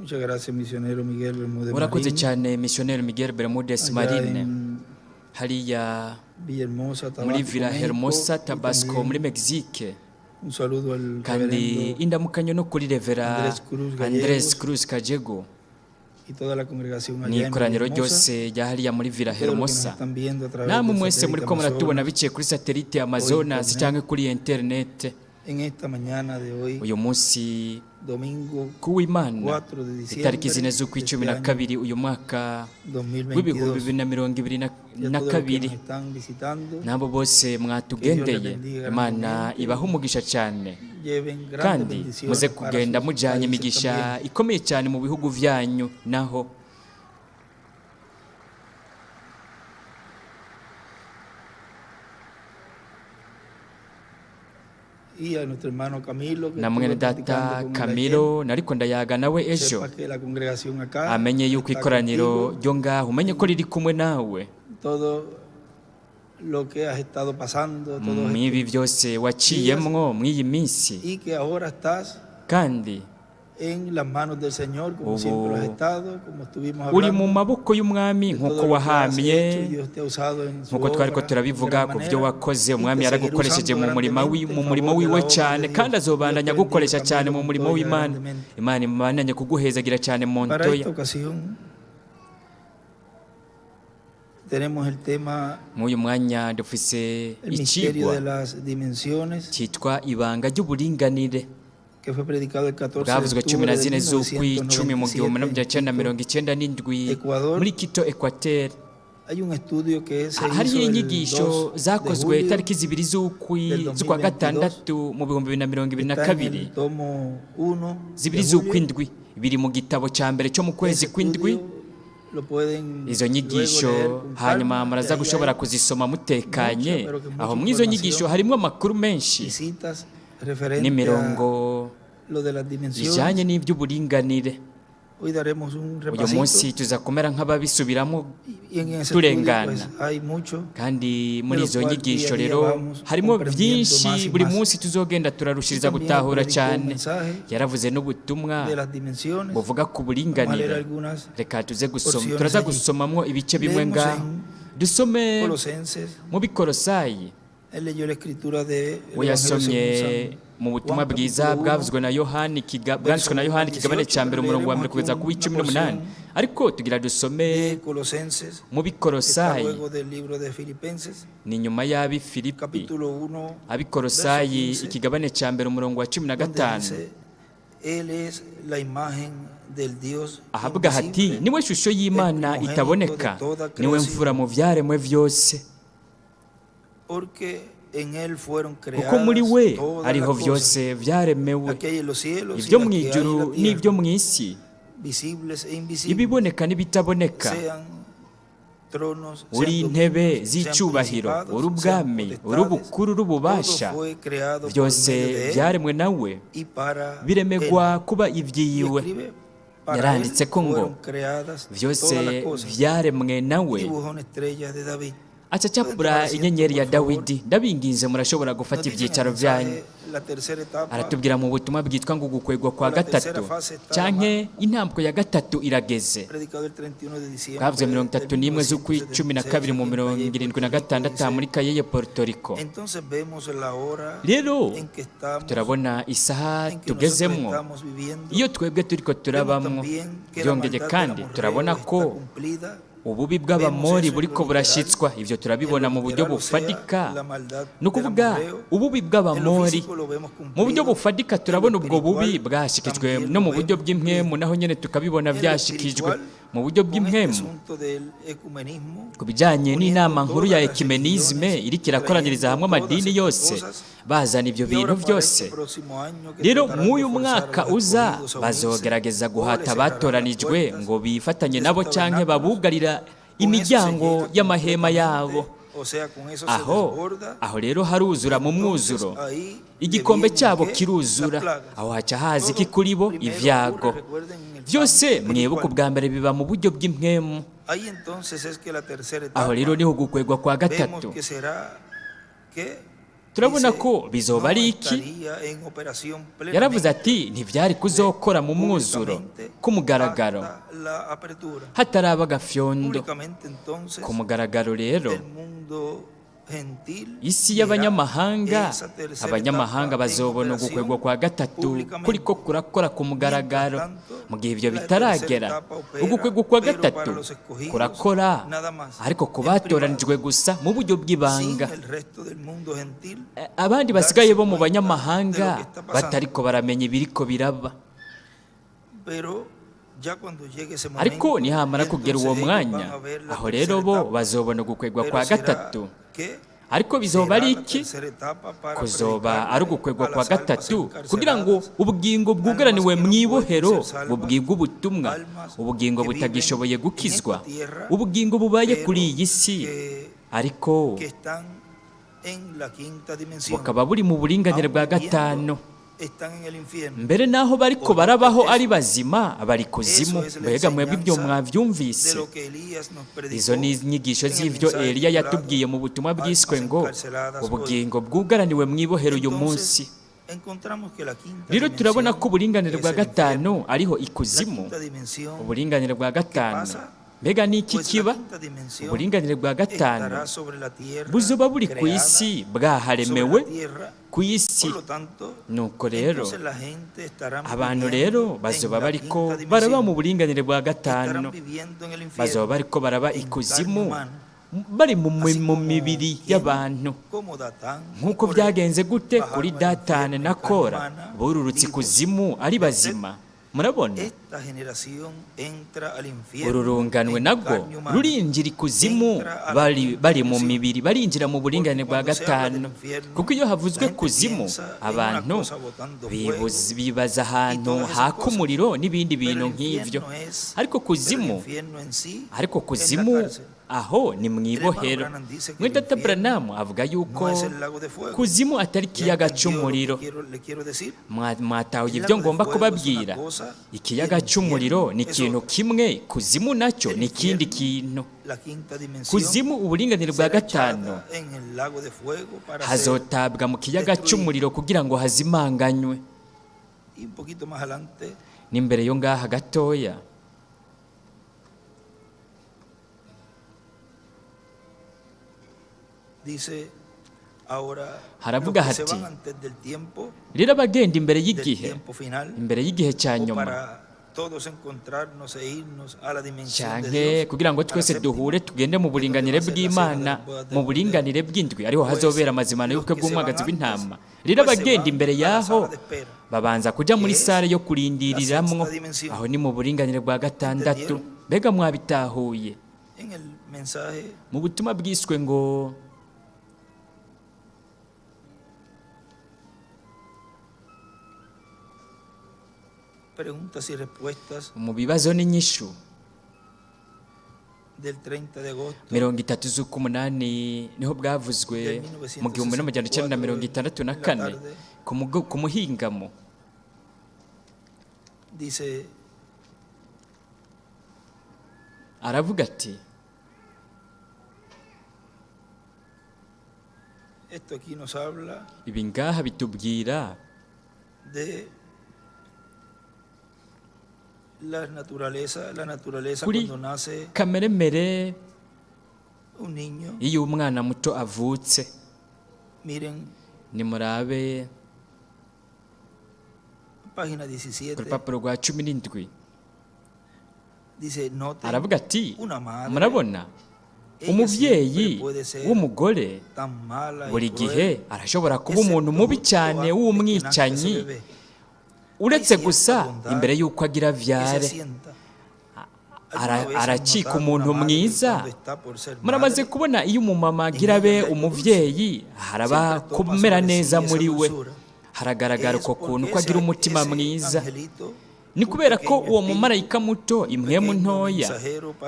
Muchas gracias, misionero Miguel Bermúdez Murakoze Marín. cyane missionnaire Miguel Bermúdez Allá Marine en hariya Villahermosa, muri Tabasco, Villa Hermosa, México, y Tabasco muri también Mexique. un saludo al Kandi reverendo indamukanyo no kuri Revera Andrés Cruz Gallegos Andres Cruz Kajego y toda la congregación allá ni en ikoraniro Villahermosa. ryose rya hariya muri Villa Todos los que nos Hermosa. están viendo a través Namwe del mwese satélite muriko muratubona Amazonas, biciye kuri satellite Amazonas internet. cyangwa kuri internet. en esta mañana de hoy, Uyu munsi domingo kuw'Imana 4 de itariki diciembre zine de z'ukwicumi este na año kabiri uyu mwaka 2022. w'ibihumbi bibiri na mirongo ibiri Y a na todos los que kabiri. nos están visitando, Nabo bose mwatugendeye, bendiga Imana grandemente. ibaha umugisha cyane, lleven grandes kandi bendiciones muze para kugenda sus mujyanye países imigisha también. ikomeye cyane mu bihugu byanyu naho. Y a nuestro hermano Camilo, que Na mwene estuve platicando data con él Camilo nariko ndayaga nawe ayer, ejo, sepa que la congregación acá amenye yuko está ikoraniro contigo. ryo ngaho, umenye ko riri kumwe nawe Todo lo que has estado pasando, todo mw'ibi byose waciyemwo mw'iyi minsi, y que ahora estás kandi en las manos del Señor, como Ubu siempre lo has estado, como estuvimos uri mu hablando, maboko y'umwami de todo nk'uko lo que has wahamye, hecho, y Dios te ha usado en su nk'uko twariko obra turabivuga de ku gran byo manera, wakoze, y umwami te yaragukoresheje seguirá mu murimo usando mu murimo grandemente en wiwe favor de la cyane, obra de kandi Dios. azobandanya Dios te gukoresha bendiga, cyane mu Camilo murimo Montoya, w'Imana. grandemente. Imana imananye kuguhezagira cyane Para Montoya. esta ocasión tenemos el tema Muri uyu mwanya dufise el misterio ikigwa de las dimensiones, cyitwa ibanga ry'uburinganire, que fue predicado el 14 de bwavuzwe cumi octubre na de zine z'ukw'icumi mu gihumbi na magana cyenda 1997 mirongo icyenda n'indwi Ecuador. muri Quito, Equateur. Hay un estudio que se Hariho hizo el inyigisho 2 de zakozwe julio, tariki zibiri del z'ukwa 2022, gatandatu mu bihumbi bibiri na mirongo ibiri na está en kabiri, el tomo 1 zibiri de julio. z'ukw'indwi, biri mu gitabo cya mbere cyo mu kwezi Ese kw'indwi. estudio lo pueden Izo luego nyigisho leer con hanyuma calma, muraza y ahí gushobora hay kuzisoma mutekanye. mucha, pero que mucha Aho muri izo información nyigisho harimo amakuru menshi y citas referente n'imirongo a lo de las dimensiones. bijyanye n'iby'uburinganire. Hoy daremos un Uyu munsi repasito tuza kumera nk'ababisubiramo y en ese turengana. estudio pues hay mucho, kandi muri de lo izo cual nyigisho día a día rero vamos harimo comprendiendo byinshi, más y buri más. munsi tuzogenda y turarushiriza también gutahura predicó un cyane. mensaje Yaravuze n'ubutumwa de las dimensiones. buvuga ku Vamos a leer buringanire. algunas Reka tuze gusoma, porciones turaza allí. gusomamwo ibice bimwe Leemos ngaho. en Dusome Colosenses. mu Bikolosayi. Él leyó la escritura de We yasomye mu butumwa bwiza bwavuzwe na Yohani, bwanditswe na Yohani ikigabane cya mbere umurongo wa mbere kugeza ku w'icumi n'umunani. Ariko tugira dusome de Colosenses, mu está Bikolosayi, luego del libro de Filipenses, ni nyuma y'Abifilipi. capítulo 1, Abikolosayi verso 15, ikigabane cya mbere umurongo wa cumi na donde gatanu. dice, Él es la imagen del Dios Ahavuga hati invisible, niwe shusho y'Imana el primogénito itaboneka, de toda niwe creación, mfura mu byaremwe byose, porque en Él fueron kuko muri creadas we todas ariho las cosas, byose byaremewe, las que hay en los cielos y ibyo las mu que hay en ijuru la tierra, n'ibyo mu isi, visibles e invisibles, ibiboneka n'ibitaboneka, sean tronos, uri sean intebe dominios, sean z'icyubahiro, principados, uri ubwami, sean uri potestades, ubukuru, uri ububasha, todo fue creado por byose medio de Él byaremwe nawe, y para biremegwa Él. kuba Y ibyiwe. escribe, para Yaranditse Él ko ngo fueron creadas byose todas las cosas. byaremwe nawe. Dibujó una estrella de David. Aca capura inyenyeri ya Dawidi. Ndabinginze murashobora gufata ibyicaro byanyu. Aratubwira mu butumwa bwitwa ngo gukwegwa kwa gatatu canke intambwe ya gatatu irageze. Bwavuzwe 31 z'ukw'icumi na kabiri mu 76 muri Cayeye, Puerto Rico. Rero turabona isaha tugezemwo, iyo twebwe turiko turabamwo, byongeye kandi turabona ko ububi bw'Abamori buriko burashyitswa. Ibyo turabibona mu buryo bufadika. Ni ukuvuga ububi bw'Abamori mu buryo bufadika, turabona ubwo bubi bwashikijwe no mu buryo bw'impwemu, naho nyine tukabibona byashikijwe mu buryo bw'impwemu. Ku bijyanye n'inama nkuru ya ekumenisme iriko irakoraniriza hamwe amadini yose, bazana ibyo bintu byose. Rero mw'uyu mwaka uza bazogerageza guhata abatoranijwe ngo bifatanye nabo canke babugarira imiryango y'amahema yabo. Aho rero haruzura mu mwuzuro, igikombe cyabo kiruzura. Aho haca haza iki kuri bo? Ivyago. Byose mwibuka ubwa mbere biba mu buryo bw'impwemu. Aho rero niho gukwegwa kwa gatatu. turabona ko bizoba ari iki. Yaravuze ati ntibyari kuzokora mu mwuzuro k'umugaragaro hataraba agafyondo. Ku mugaragaro rero isi y'abanyamahanga, abanyamahanga bazobona ugukwegwa kwa gatatu kuriko kurakora ku mugaragaro. Mu gihe ibyo bitaragera, ugukwegwa kwa gatatu kurakora ariko kubatoranijwe gusa mu buryo bw'ibanga. Abandi basigaye bo mu banyamahanga batariko baramenya ibiriko biraba. Ariko nihamara kugera uwo mwanya, aho rero bo bazobona ugukwegwa kwa gatatu. Ariko bizoba ari iki? Kuzoba ari ugukwegwa kwa gatatu kugira ngo ubugingo bwugaraniwe mu ibohero bubwibwe ubutumwa, ubugingo butagishoboye gukizwa, ubugingo bubaye kuri iyi si ariko bukaba buri mu buringanire bwa gatanu. Mbere naho bariko barabaho ari bazima bari kuzimu. Mbega mwebwe ibyo mwavyumvise? Izo ni inyigisho z'ivyo Eliya yatubwiye mu butumwa bwiswe ngo ubugingo bwugaraniwe mu ibohero uyu munsi. Rero turabona ko uburinganire bwa gatanu ariho ikuzimu. Uburinganire bwa gatanu mbega ni iki kiba? Uburinganire bwa gatanu buzoba buri ku isi, bwaharemewe ku isi. Nuko rero abantu rero bazoba bariko baraba mu buringanire bwa gatanu, bazoba bariko baraba ikuzimu, bari mu mibiri y'abantu. Nk'uko byagenze gute kuri Datani na Kora, bururutse ikuzimu ari bazima. Murabona, ururunganwe nagwo rurinjira ikuzimu bari mu mibiri, barinjira mu buringanire bwa gatanu. Kuko iyo havuzwe kuzimu, abantu bibaza ahantu haka umuriro n'ibindi bintu nk'ivyo. Ariko kuzimu aho ni mu ibohero. Mwidata Branham avuga yuko kuzimu atari ikiyaga c'umuriro. Mwatahuye ibyo ngomba kubabwira. Ikiyaga c'umuriro ni ikintu kimwe, kuzimu nacyo ni ikindi kintu. Kuzimu, uburinganire bwa gatanu, hazotabwa mu kiyaga c'umuriro kugira ngo hazimanganywe. N'imbere yo ngaha gatoya haravuga hati, rero abagenda imbere y'igihe cya nyuma, canke kugira ngo twese duhure tugende mu buringanire bw'Imana, mu buringanire bw'indwi, ariho hazobera amazimano y'ubukwe bw'umwagazi w'intama. Rero abagenda imbere yaho babanza kuja muri sare yo kurindiriramwo, aho ni mu buringanire bwa gatandatu. Mbega mwabitahuye? Mu butumwa bwiswe ngo mu bibazo n'inyishu 30 z'ukumunani niho bwavuzwe mu 1964 ku muhingamo. Aravuga ati, ibi ngaha bitubwira kuri kameremere iyo umwana muto avutse. Nimurabe ku rupapuro rwa 17. Aravuga ati, murabona, umubyeyi w'umugore buri gihe arashobora kuba umuntu mubi cyane w'umwicanyi, uretse gusa imbere y'uko agira vyare aracika umuntu mwiza. Muramaze kubona iyo umumama agira be umuvyeyi, haraba kumera neza muri we, haragaragara uko kuntu ko agira umutima mwiza. Ni kubera ko uwo mumarayika muto, impwemu ntoya,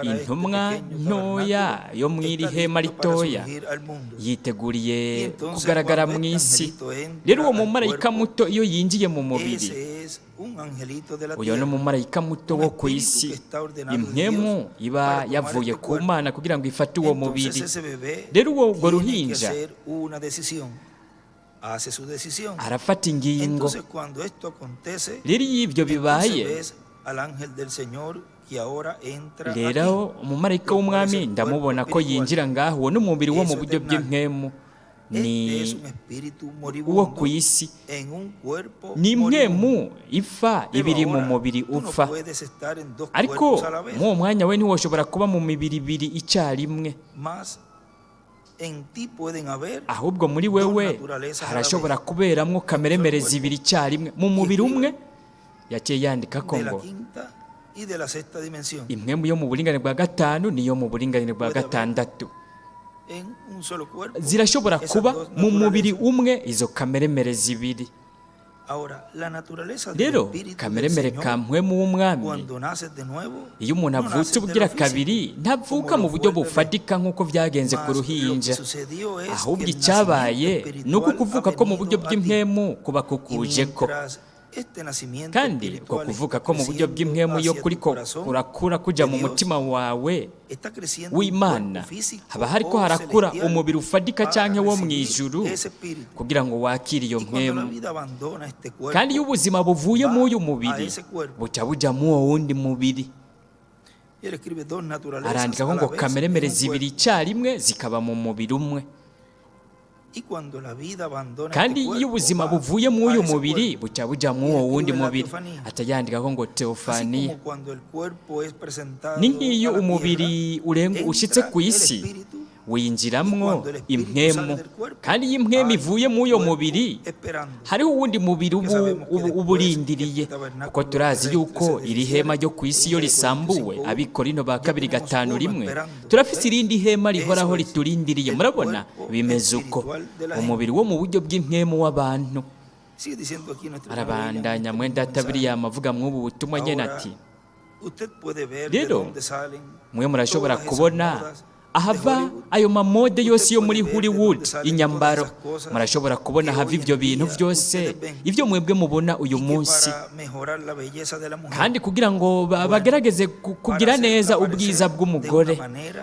intumwa ntoya yo mw'iri hema ritoya, yiteguriye kugaragara mu isi. Rero uwo mumarayika muto iyo yinjiye mu mubiri, uyo ni umumarayika muto wo ku isi, impwemu iba yavuye ku Mana kugira ngo ifate uwo mubiri. Rero urwo ruhinja hace su decisión. arafata ingingo. Entonces, cuando esto acontece, rero iyo ibyo entonces bibaye, ves al ángel del Señor que ahora entra rero aquí. umumarayika w'umwami ndamubona ko yinjira ngaho. Uwo ni umubiri wo mu buryo bw'impwemu, ni Este es un espíritu uwo moribundo ku isi, en un cuerpo ni impwemu moribundo. ipfa Pero ibiri mu ahora, mubiri tú no upfa. puedes estar en dos ariko cuerpos a la vez. muri uwo mwanya we ntiwoshobora kuba mu mibiri ibiri icyarimwe, Más en ti pueden haber ahubwo muri wewe harashobora kuberamwo kameremerezi ibiri icyarimwe mu mubiri umwe. yaciye yandika ko de la ngo quinta y de la sexta dimensión impwemu yo mu buringanire bwa gatanu niyo mu buringanire bwa gatandatu en un solo cuerpo. zirashobora Esas kuba dos mu mubiri naturalezas. umwe izo kameremerezi ibiri. Ahora, la naturaleza del rero espíritu del kameremere ka Señor, mpwemu w'umwami, cuando naces de nuevo, iyo umuntu no avutse naces de ubugira lo físico, kabiri ntavuka como mu lo buryo fue el bebé. bufatika nk'uko byagenze ku Mas lo ruhinja, que sucedió es ahubwo que el icyabaye nacimiento ni uko espiritual kuvuka ha ko mu buryo venido a ti. bw'impwemu kuba Y kukuje ko, mientras este nacimiento kandi uko espiritual kuvuka está ko mu buryo creciendo bw'impwemu yo hacia kuri tu ko corazón kurakura kujya mu de Dios, mutima wawe está creciendo un w'Imana, cuerpo físico haba hariko o harakura celestial umubiri ufatika para canke wo mu recibir ijuru ese espíritu. kugira ngo wakire iyo Y cuando la mpwemu. vida abandona este cuerpo, kandi iyo ubuzima buvuye va mu uyu a mubiri ese cuerpo. buca buja mu uwo wundi mubiri. Y él escribe dos naturalezas arandika a ko la ngo vez kameremerezi en un ibiri cuerpo. icyarimwe zikaba mu mubiri umwe. Y cuando la vida abandona kandi este iyo cuerpo, ubuzima va buvuye mu a uyu ese mubiri cuerpo. buca buja mu uwo wundi mubiri. atayandika ko ngo Así teofaniya. como cuando el cuerpo es presentado ni nk'iyo a la umubiri tierra, ushitse ku entra el isi espíritu, winjiramwo impwemu, kandi iyo impwemu ivuye mu uyo mubiri esperando. hariho uwundi mubiri uba urindiriye, kuko turazi yuko iri hema ryo ku isi iyo risambuwe, Abikorino ba 2:1, turafise irindi hema rihoraho riturindiriye. murabona bimeze uko umubiri wo mu buryo bw'impwemu w'abantu. Sigue diciendo aquí nuestro arabandanya hermano mwenda William, William avuga mw'ubu butumwa nyene Ahora, ati usted puede ver de rero dónde salen mwe murashobora todas esas kubona modas ahava de Hollywood. ayo mamode yose yo muri Usted puede ver Hollywood de dónde salen inyambaro. todas esas cosas murashobora kubona que ahava hoy en ivyo bintu día byose ustedes ven. ivyo mwebwe mubona uyu Y que munsi, para mejorar la belleza de la mujer, kandi kugira ngo bagerageze kugira neza ubwiza bw'umugore,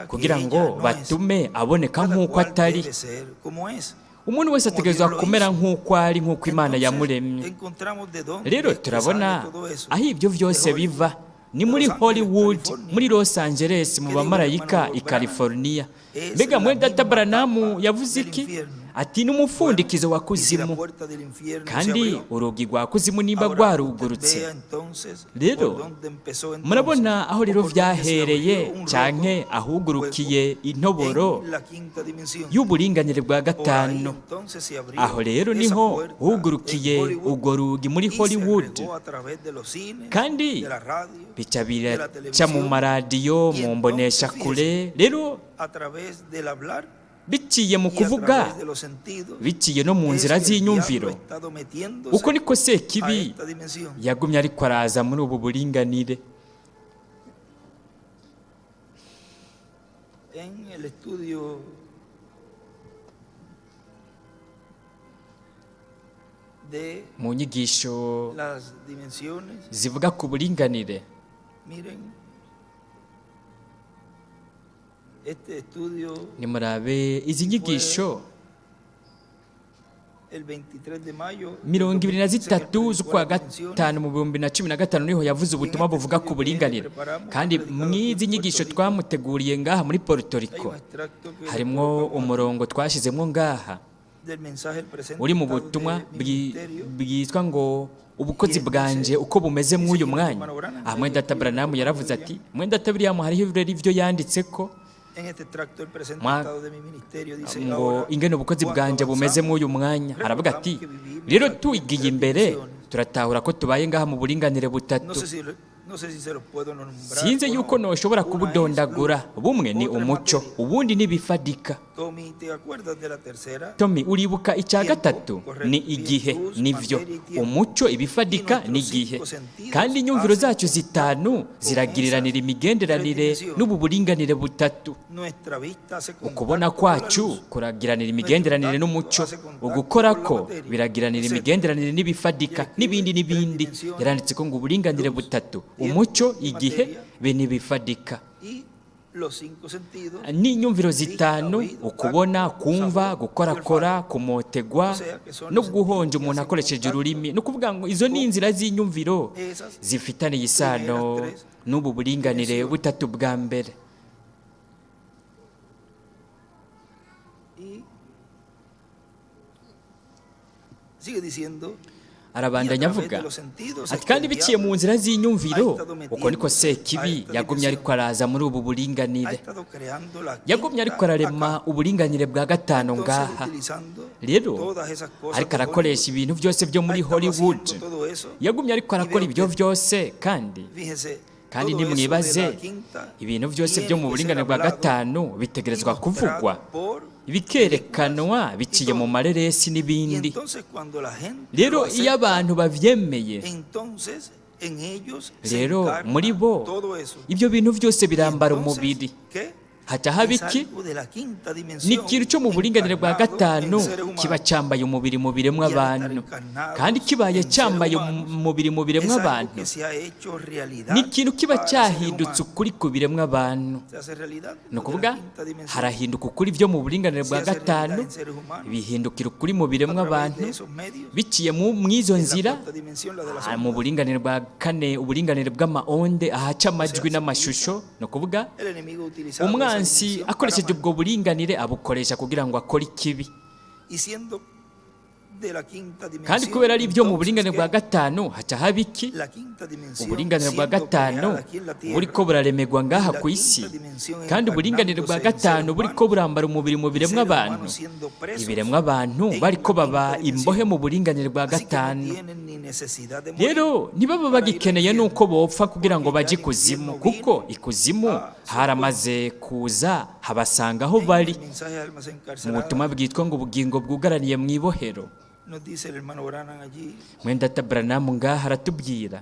kugira ngo batume aboneka cada nk'uko cual atari. debe ser como es. umuntu wese ategerezwa kumera nk'uko ari, nk'uko Imana Entonces, yamuremye. encontramos de dónde rero es que turabona sale todo eso. aho ibyo byose De Hollywood. biva ni muri Los Angeles, Hollywood, California. muri Los Angeles, mu Que bamarayika digo, i hermano California. Es mbega la mwenda misma Branham tapa yavuze del iki? infierno. ati n'umupfundikizo wa Y si la kuzimu, puerta del infierno se kandi abrió, urugi rwa kuzimu niba ahora rwarugurutse. usted vea entonces Rero, por dónde empezó entonces, murabona aho rero o por dónde se byahereye abrió un canke roto ahugurukiye hueco intoboro en la quinta dimensión. y'uburinganire bwa Por ahí gatanu. entonces se abrió aho rero esa niho puerta hugurukiye en Hollywood urwo rugi muri y se Hollywood, regó a través de los cines, kandi de la radio, bica de la biraca televisión, mu maradiyo, y mu entonces, mboneshakure. rero a través del hablar biciye mu y a kuvuga, través de los sentidos. biciye no mu Es nzira que el diablo z'inyumviro, ha estado metiéndose uko niko a Sekibi esta dimensión. yagumye ariko araza muri ubu buringanire. En el estudio de mu nyigisho las dimensiones, zivuga ku buringanire, miren, este estudio nimurabe izi nyigisho el 23 de mayo del 23 z'ukwa 2024 gatanu mu 2015 niho yavuze ubutumwa buvuga ku buringanire. kandi mw'izi nyigisho twamuteguriye ngaha muri Puerto hay Rico un extracto que harimwo umurongo twashizemwo ngaha del mensaje presentado uri mu butumwa de mi ministerio. bwitwa ngo ubukozi bwanje uko bumeze mw'uyu mwanya. aha mwenda Branham yaravuze ati, mwenda William hariho ivyo yanditse ko En este extracto el presentado de mi ministerio dice ngo ahora, ingene ubukozi cuando bwanje bumeze avanzamos, mw'uyu mwanya. aravuga ati, recordamos que vivimos rero las tugiye tres imbere dimensiones. turatahura ko tubaye ngaha mu buringanire butatu. No sé si se los puedo nombrar. sinzi o no. yuko noshobora Una es kubudondagura. luz, bumwe ni otra es umuco, materia. ubundi ni ibifadika. Tommy, ¿te acuerdas de la tercera? Tommy, uribuka icya Tiempo, gatatu correcto. ni igihe, Luz, nivyo materia y tiempo. umuco, ibifadika Y n'igihe. nuestros 5 sentidos kandi inyumviro hacen zacu zitanu contacto ziragiriranira con esas imigenderanire tres dimensiones. n'ubu buringanire butatu. Nuestra vista hace ukubona contacto con la kwacu luz. kuragiranira imigenderanire n'umuco, ugukora ko biragiranira imigenderanire n'ibifadika n'ibindi n'ibindi. yaranditse ko ngo uburinganire butatu, umuco, igihe be n'ibifadika. Y n'inyumviro zitanu: ukubona, kumva, gukorakora, kumotegwa no guhonja umuntu akoresheje ururimi. Ni ukuvuga ngo izo ni inzira z'inyumviro zifitaniye isano n'ubu buringanire butatu bwa mbere. Arabandanya avuga ati kandi biciye mu nzira z'inyumviro, uko niko Sekibi yagumye ariko araza muri ubu buringanire, yagumye ariko ararema uburinganire bwa gatanu ngaha. Rero ariko arakoresha ibintu byose byo muri Hollywood, yagumye ariko arakora ibyo byose, kandi nimwibaze, ibintu byose byo mu buringanire bwa gatanu bitegerezwa kuvugwa, bikerekanwa biciye mu mareresi n'ibindi. Rero iyo abantu bavyemeye, rero muri bo ibyo bintu byose birambara umubiri. Haca haba iki? Ni ikintu cyo mu buringanire bwa gatanu kiba cyambaye umubiri mu biremwa abantu, kandi kibaye cyambaye umubiri mu biremwa abantu, ni ikintu kiba cyahindutse ukuri ku biremwa abantu. Ni ukuvuga harahinduka ukuri byo mu buringanire bwa gatanu, bihindukira ukuri mu biremwa abantu biciye mu izo nzira. Mu buringanire bwa kane, uburinganire bw'amaonde, ahaca amajwi n'amashusho, ni ukuvuga umwanzi akoresheje ubwo buringanire abukoresha kugira ngo akore ikibi. Kandi kubera ari ibyo mu buringanire bwa gatanu, haca haba iki? Uburinganire bwa gatanu buriko buraremegwa ngaha ku isi, kandi uburinganire bwa gatanu buriko burambara umubiri mu biremwa abantu, ibiremwa abantu bariko baba imbohe mu buringanire bwa gatanu. Rero ntibaba bagikeneye nuko bopfa kugira ngo baje ikuzimu, kuko ikuzimu haramaze kuza habasanga aho bari. Mu butumwa bwitwa ngo ubugingo bwugaraniye mu ibohero, Mwenda Branham ngaha aratubwira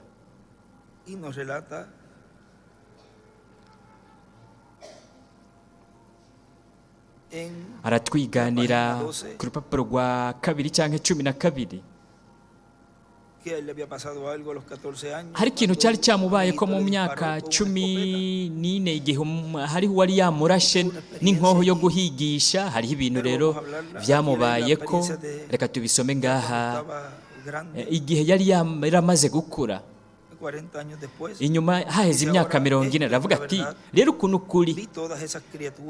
aratwiganira ku rupapuro rwa 2 cyangwa 12. Hari ikintu cyari cyamubaye ko mu myaka 14 igihe hariho wari yamurashe n'inkoho yo guhigisha. Hariho ibintu rero byamubaye ko, reka tubisome ngaha. Igihe yari yaramaze gukura, inyuma haheze imyaka 40, aravuga ati rero ukuntu kuri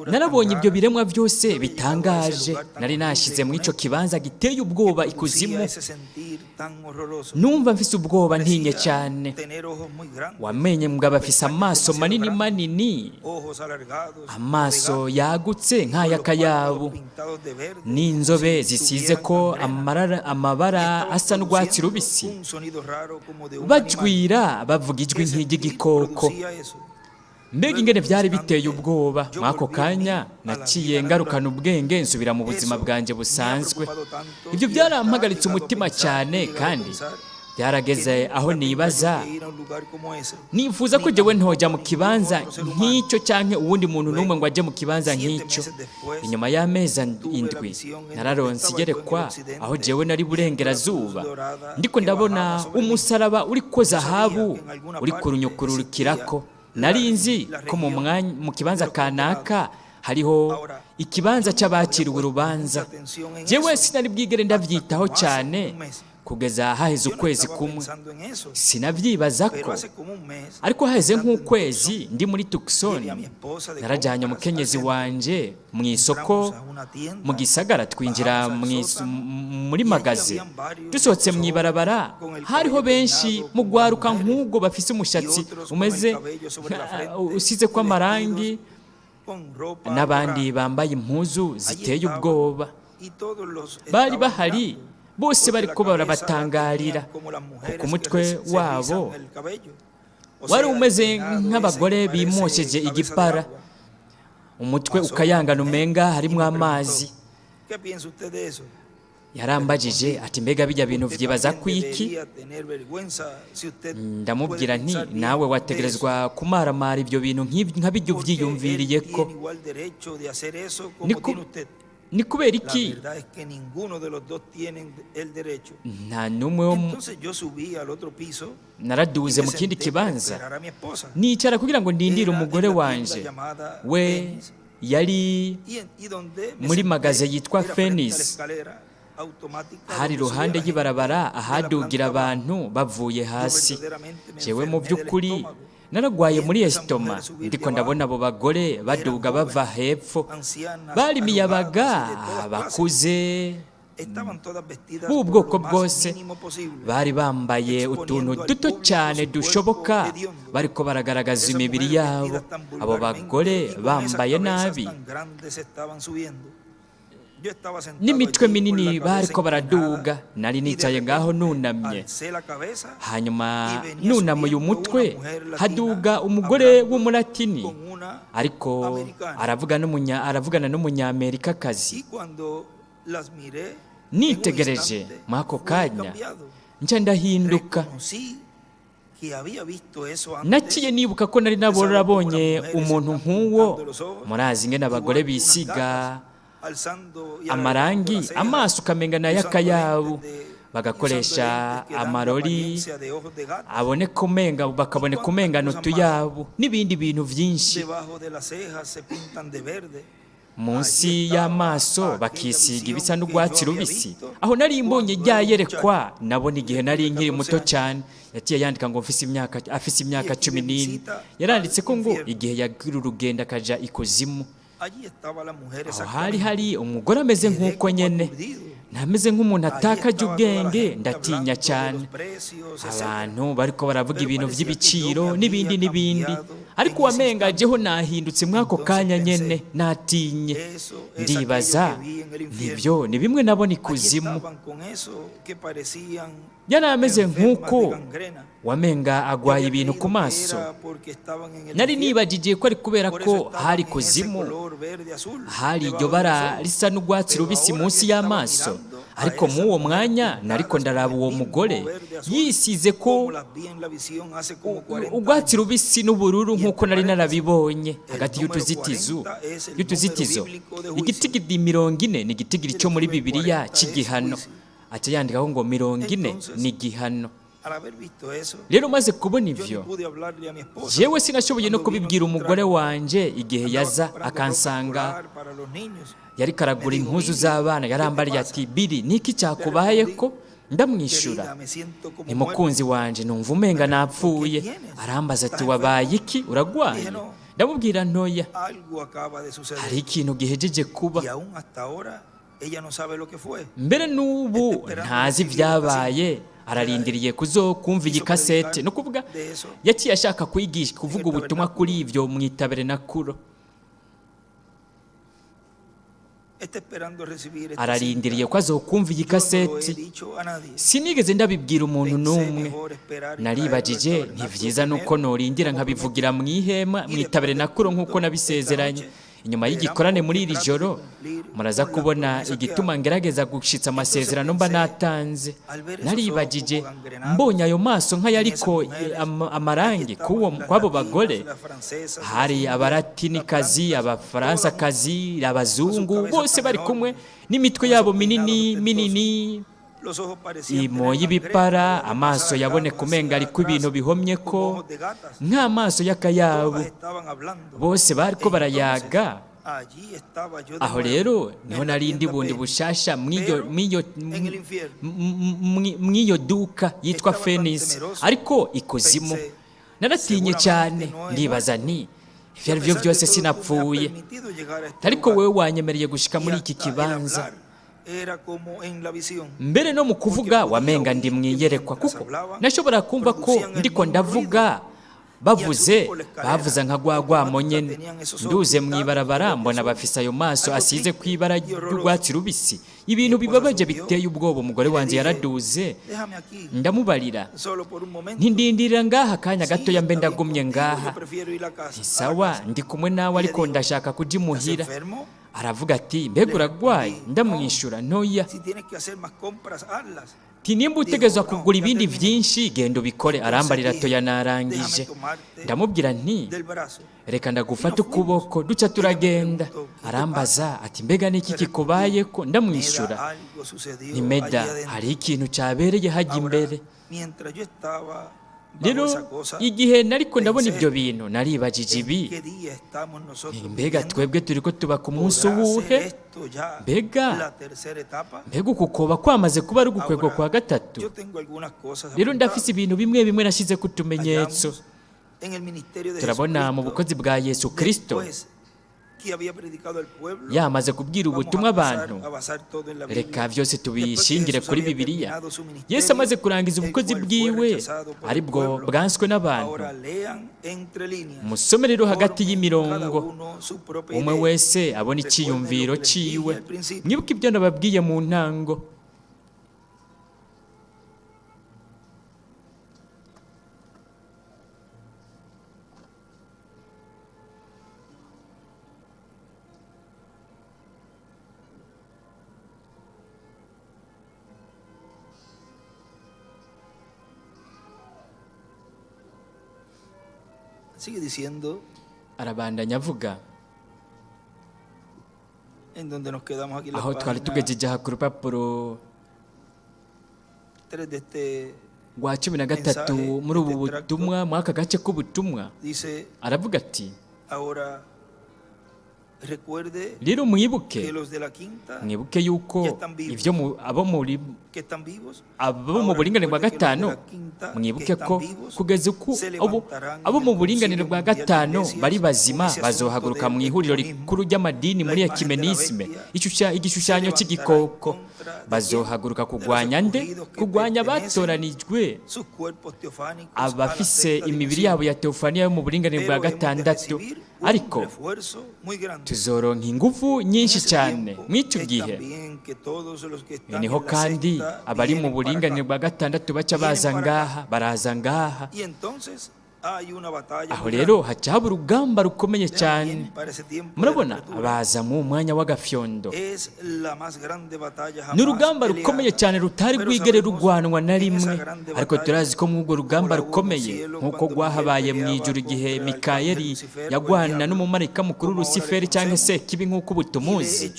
narabonye ibyo biremwa byose bitangaje, nari nashize mu ico kibanza giteye ubwoba ikuzimu, numva mfise ubwoba ntinye cyane. Wamenye mugabo afise amaso manini manini, amaso yagutse nk'ay'akayabu, n'inzobe zisize ko amabara asa n'urwatsi rubisi, bajwira bavuga ijwi nk'iry'igikoko. Mbega ingene byari biteye ubwoba. Mwako kanya naciye ngarukana ubwenge, nsubira mu buzima bwanjye busanzwe. Ibyo byarampagaritse umutima cyane, kandi byarageze aho nibaza, nifuza ko jewe ntojya mu kibanza nk'icyo cyangwa uwundi muntu n'umwe ngo ajye mu kibanza nk'icyo. Inyuma y'amezi 7 nararonse igerekwa aho jewe nari burengerazuba, ndiko ndabona umusaraba uri ko zahabu uri kurunyukurukirako. Nari nzi ko mu kibanza kanaka hariho ikibanza cy'abakiriwe urubanza. Jewe sinari bwigere ndabyitaho cyane kugeza haheze ukwezi kumwe. Sinabyibaza ko, ariko haheze nk'ukwezi ndi muri Tucson, narajyanye umukenyezi wanje mu isoko mu gisagara, twinjira muri magaze. Dusohotse mu ibarabara, hariho benshi mu gwaruka nk'ubwo bafise umushatsi umeze usize ko amarangi, n'abandi bambaye impuzu ziteye ubwoba. Bari bahari bose bari ko barabatangarira, kuko umutwe wabo wari umeze nk'abagore bimosheje igipara, umutwe ukayangana umenga harimo amazi. Yarambajije ati mbega bijya bintu vyibaza kwiki? Ndamubwira nti nawe wategerezwa kumaramara ibyo bintu nka bijyo vyiyumviriye ko. ni kubera La iki verdad es que ninguno de los dos tienen el derecho. nta n'umwe wo Entonces yo subí al otro piso y naraduze me mu kindi senté para kibanza esperar a mi esposa. nicara kugira ngo ndindire Era umugore en la wanje tienda llamada we Phoenix, yari y donde me muri senté magaze yitwa era frente a la Phoenix, escalera automática hari donde subía iruhande la gente y'ibarabara de la ahadugira planta baja. abantu bavuye hasi verdaderamente me jewe mu enfermé del by'ukuri estómago. naragwaye muri Viendo esa esitoma mujer subir ndiko de ndabona abajo, abo bagore baduga eran bava jóvenes, hepfo ancianas, bari imiyabaga arrugadas y de todas clases. bakuze Estaban todas vestidas b'ubwoko por lo más bwose mínimo posible, bari bambaye utuntu duto cyane dushoboka bariko baragaragaza Esas imibiri mujeres yabo vestidas tan abo vulgarmente bagore y con esas bambaye cabezas nabi tan grandes estaban subiendo. Yo estaba sentado n'imitwe allí con minini la cabeza bariko baraduga inclinada, nari y de nicaye ngaho repente nunamye alcé la cabeza hanyuma y venía nunamuye subiendo umutwe una mujer latina haduga umugore hablando w'umulatini con una ariko americana. aravugana n'umunyamerikakazi Y cuando las miré, nitegereje en un muri ako instante, fui kanya cambiado. nca ndahinduka Reconocí que había visto eso antes. naciye nibuka ko nari nabonye umuntu nk'uwo murazi ingene abagore bisiga alzando y amarangi arreglando las cejas, amaso ukamenga nayo usando akayabu lentes de- bagakoresha usando lentes que dan la amarori apariencia de ojos de gato. bakaboneka umengano tuyabo n'ibindi bintu byinshi Debajo de las cejas se pintan de verde. munsi y'amaso bakisiga ibisa n'urwatsi rubisi aho nari mbonye ryayerekwa nabona igihe nari nkiri muto cyane yagiye yandika ngo afise imyaka 14 yaranditse ko ngo igihe yagira urugendo akaja ikuzimu Allí estaba la mujer aho exactamente. hari umugore ameze Quedé nk'uko como nyene aturdido. ntameze nk'umuntu Allí atakaje estaba toda la ubwenge gente ndatinya hablando de cyane los precios, etc. abantu bariko baravuga Pero ibintu parecía by'ibiciro que yo me n'ibindi había n'ibindi cambiado ariko en ese wamengajeho nahindutse mwako Entonces kanya pensé, nyene natinye Eso es ndibaza aquello que vi en el infierno. nibyo ni bimwe nabona Allí ikuzimu estaban con eso que parecían yari ameze enfermas nk'uko de gangrena. wamenga Yo agwaye había ibintu creído ku que maso era porque estaban en el nari infierno. nibagiye ko ari kubera Por ko eso estaban hari en ese kuzimu color verde azul, hari debajo iryo de bara los ojos. risa n'urwatsi Pero rubisi ahora munsi que estaba y'amaso mirando a ariko esa mw'uwo mujer mwanya pintada nariko con ndaraba el uwo mismo mugore verde azul, yisize ko como las vi en la visión hace como 40 urwatsi años. rubisi n'ubururu nk'uko nari narabibonye El hagati número y'utuzitizo 40 es el y'utuzitizo número bíblico de juicio. igitigiri 40 ni igitigiri cyo muri bibiliya cy'igihano aca yandikaho ngo 40 ni igihano Al haber visto eso, rero umaze kubona yo ni ivyo pude hablarle a mi esposa. jewe sinashoboye no Cuando vino kubibwira a umugore encontrarme, wanje igihe andaba yaza comprando ropa akansanga escolar para los niños. yari karagura Me dijo, impuzu "Billy, z'abana ¿qué te yarambariye pasa?" ati biri niki cyakubaye ko ndamwishyura Querida, me siento como ni mukunzi wanje numva umenga napfuye arambaza ati wabaye iki uragwaye ndamubwira ntoya muerto. Algo acaba de suceder. hari ikintu gihejeje kuba Y aún hasta ahora ella no sabe lo que fue. mbere n'ubu ntazi ibyabaye ararindiriye kuzokumva iyi kasete no kuvuga yaciye ashaka kwigisha kuvuga ubutumwa kuri ivyo mu itabernakuro Está esperando recibir esta ararindiriye cinta. ko azokumva iyi Yo no lo he kaseti dicho a nadie. sinigeze ndabibwira umuntu Pensé n'umwe mejor esperar y naribajije traerlo al ntivyiza tabernáculo nuko norindira primero, nkabivugira mu ihema mu itabernakuro nk'uko nabisezeranye inyuma y'igikorane muri iri joro muraza kubona igituma ngerageza gushitsa amasezerano mba natanze naribagije mbonye ayo maso nk'ayariko amarangi kw'abo bagore hari abaratinikazi abafaransakazi abazungu bose bari kumwe n'imitwe yabo minini minini imo y'ibipara amaso yaboneka umenga ariko ibintu bihomye ko nk'amaso y'akayabu bose bariko barayaga aho rero niho narindi bundi bushasha mw'iyo duka yitwa Phoenix ariko ikuzimu naratinye cyane ndibaza nti ivyo ari byo byose sinapfuye ariko wewe wanyemereye gushika muri iki kibanza mbere no mu kuvuga wamenga ndi mwiyerekwa kuko nashobora kumva ko ndiko ndavuga bavuze nka gwagwamo nyene nduze mwibarabara mbona bafise ayo maso asize kwibara ry'urwatsi rubisi ibintu bibabaje biteye ubwoba umugore wanje yaraduze ndamubarira ntindindirira ngaha kanya gato ya mbe ndagumye ngaha sawa ndi kumwe nawe ariko ndashaka kuja imuhira aravuga ati mbega uragwaye ndamwishyura ntoya nimba utegerezwa kugura ibindi byinshi genda ubikore. arambarira atoya narangije. ndamubwira nti reka ndagufata ukuboko duca turagenda. arambaza ati mbega niki kikubaye ko? ndamwishyura nti Meda hari ikintu cyabereye hajya imbere. rero igihe nariko ndabona ibyo bintu naribajije ibi, mbega twebwe turi ko tuba ku munsi uwuhe? mbega uku koba kwamaze kuba ari ugukwegwa kwa gatatu? rero ndafise ibintu bimwe bimwe nashyize ku tumenyetso. turabona mu bukozi bwa Yesu Kristo yamaze kubwira ubutumwa abantu, reka byose tubishingire kuri Bibiliya. Yesu amaze kurangiza ubukozi bwiwe aribwo bwanswe n'abantu. musome rero hagati y'imirongo, umwe wese abona icyiyumviro ciwe. mwibuke ibyo nababwiye mu ntango. Sigue diciendo, arabandanya avuga en donde nos quedamos aquí la aho twari tugejeje aha ku rupapuro 3 de este rwa 13 muri ubu butumwa, muri aka gace k'ubutumwa. dice, aravuga ati ahora recuerde rero mwibuke que los de la quinta mwibuke yuko ibyo abo que están vivos, abo mu buringanire bwa gatanu, mwibuke ko kugeza uku abo mu buringanire bwa gatanu bari bazima bazohaguruka mu ihuriro rikuru ry'amadini muri ekimenisme, igishushanyo cy'igikoko. bazohaguruka kugwanya nde? kugwanya abatoranijwe, sus cuerpos teofánicos, abafise imibiri yabo ya teofaniya yo mu buringanire bwa gatandatu. ariko refuerzo muy grande. tuzoronka ingufu nyinshi cyane mw'icyo gihe. niho kandi abari mu buringanire bwa gatandatu baca baraza ngaha. aho rero haca haba urugamba rukomeye cyane. murabona baza mu mwanya w'agafyondo. ni urugamba rukomeye cyane rutari rwigere rugwanwa na rimwe. ariko turazi ko mw'urwo rugamba rukomeye nk'uko rwahabaye mu ijuru igihe Mikayeli yagwana n'umumarayika mukuru Lusiferi cyangwa se kibi nk'uko ubu tumuzi,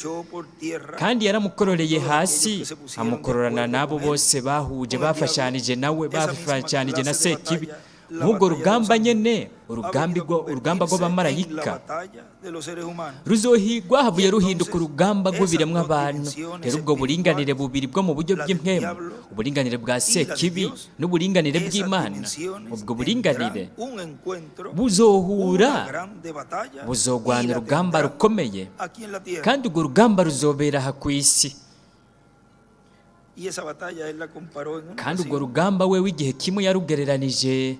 kandi yaramukororeye hasi amukororana n'abo bose bahuje bafashanije nawe, bafashanije na Sekibi. nk'ubwo rugamba nyene, urugamba rw'abamarayika rwahavuye ruhinduka urugamba rw'ibiremwa abantu. rero ubwo buringanire bubiri bwo mu buryo bw'impwemu, uburinganire bwa Sekibi n'uburinganire bw'Imana, ubwo buringanire buzohura, buzogwana urugamba rukomeye, kandi urwo rugamba ruzobera aha ku isi. kandi urwo rugamba we w'igihe kimwe yarugereranije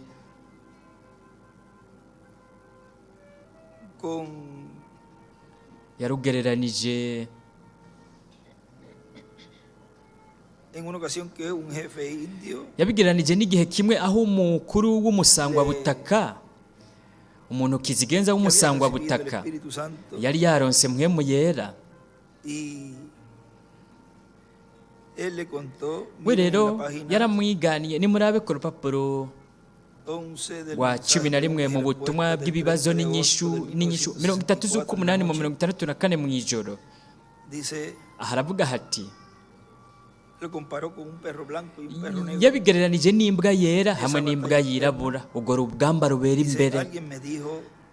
yabigereranije n'igihe kimwe aho umukuru w'umusangwabutaka, umuntu kizigenza w'umusangwabutaka yari yaronse mpwemu yera. we rero yaramwiganiye. nimurabe ku rupapuro rwa 11 mu butumwa bw'ibibazo n'inyishu 30 z'ukumunani mu 64 mu ijoro. aharavuga hati yabigereranije n'imbwa yera hamwe n'imbwa yirabura, ubwo rugamba rubera imbere.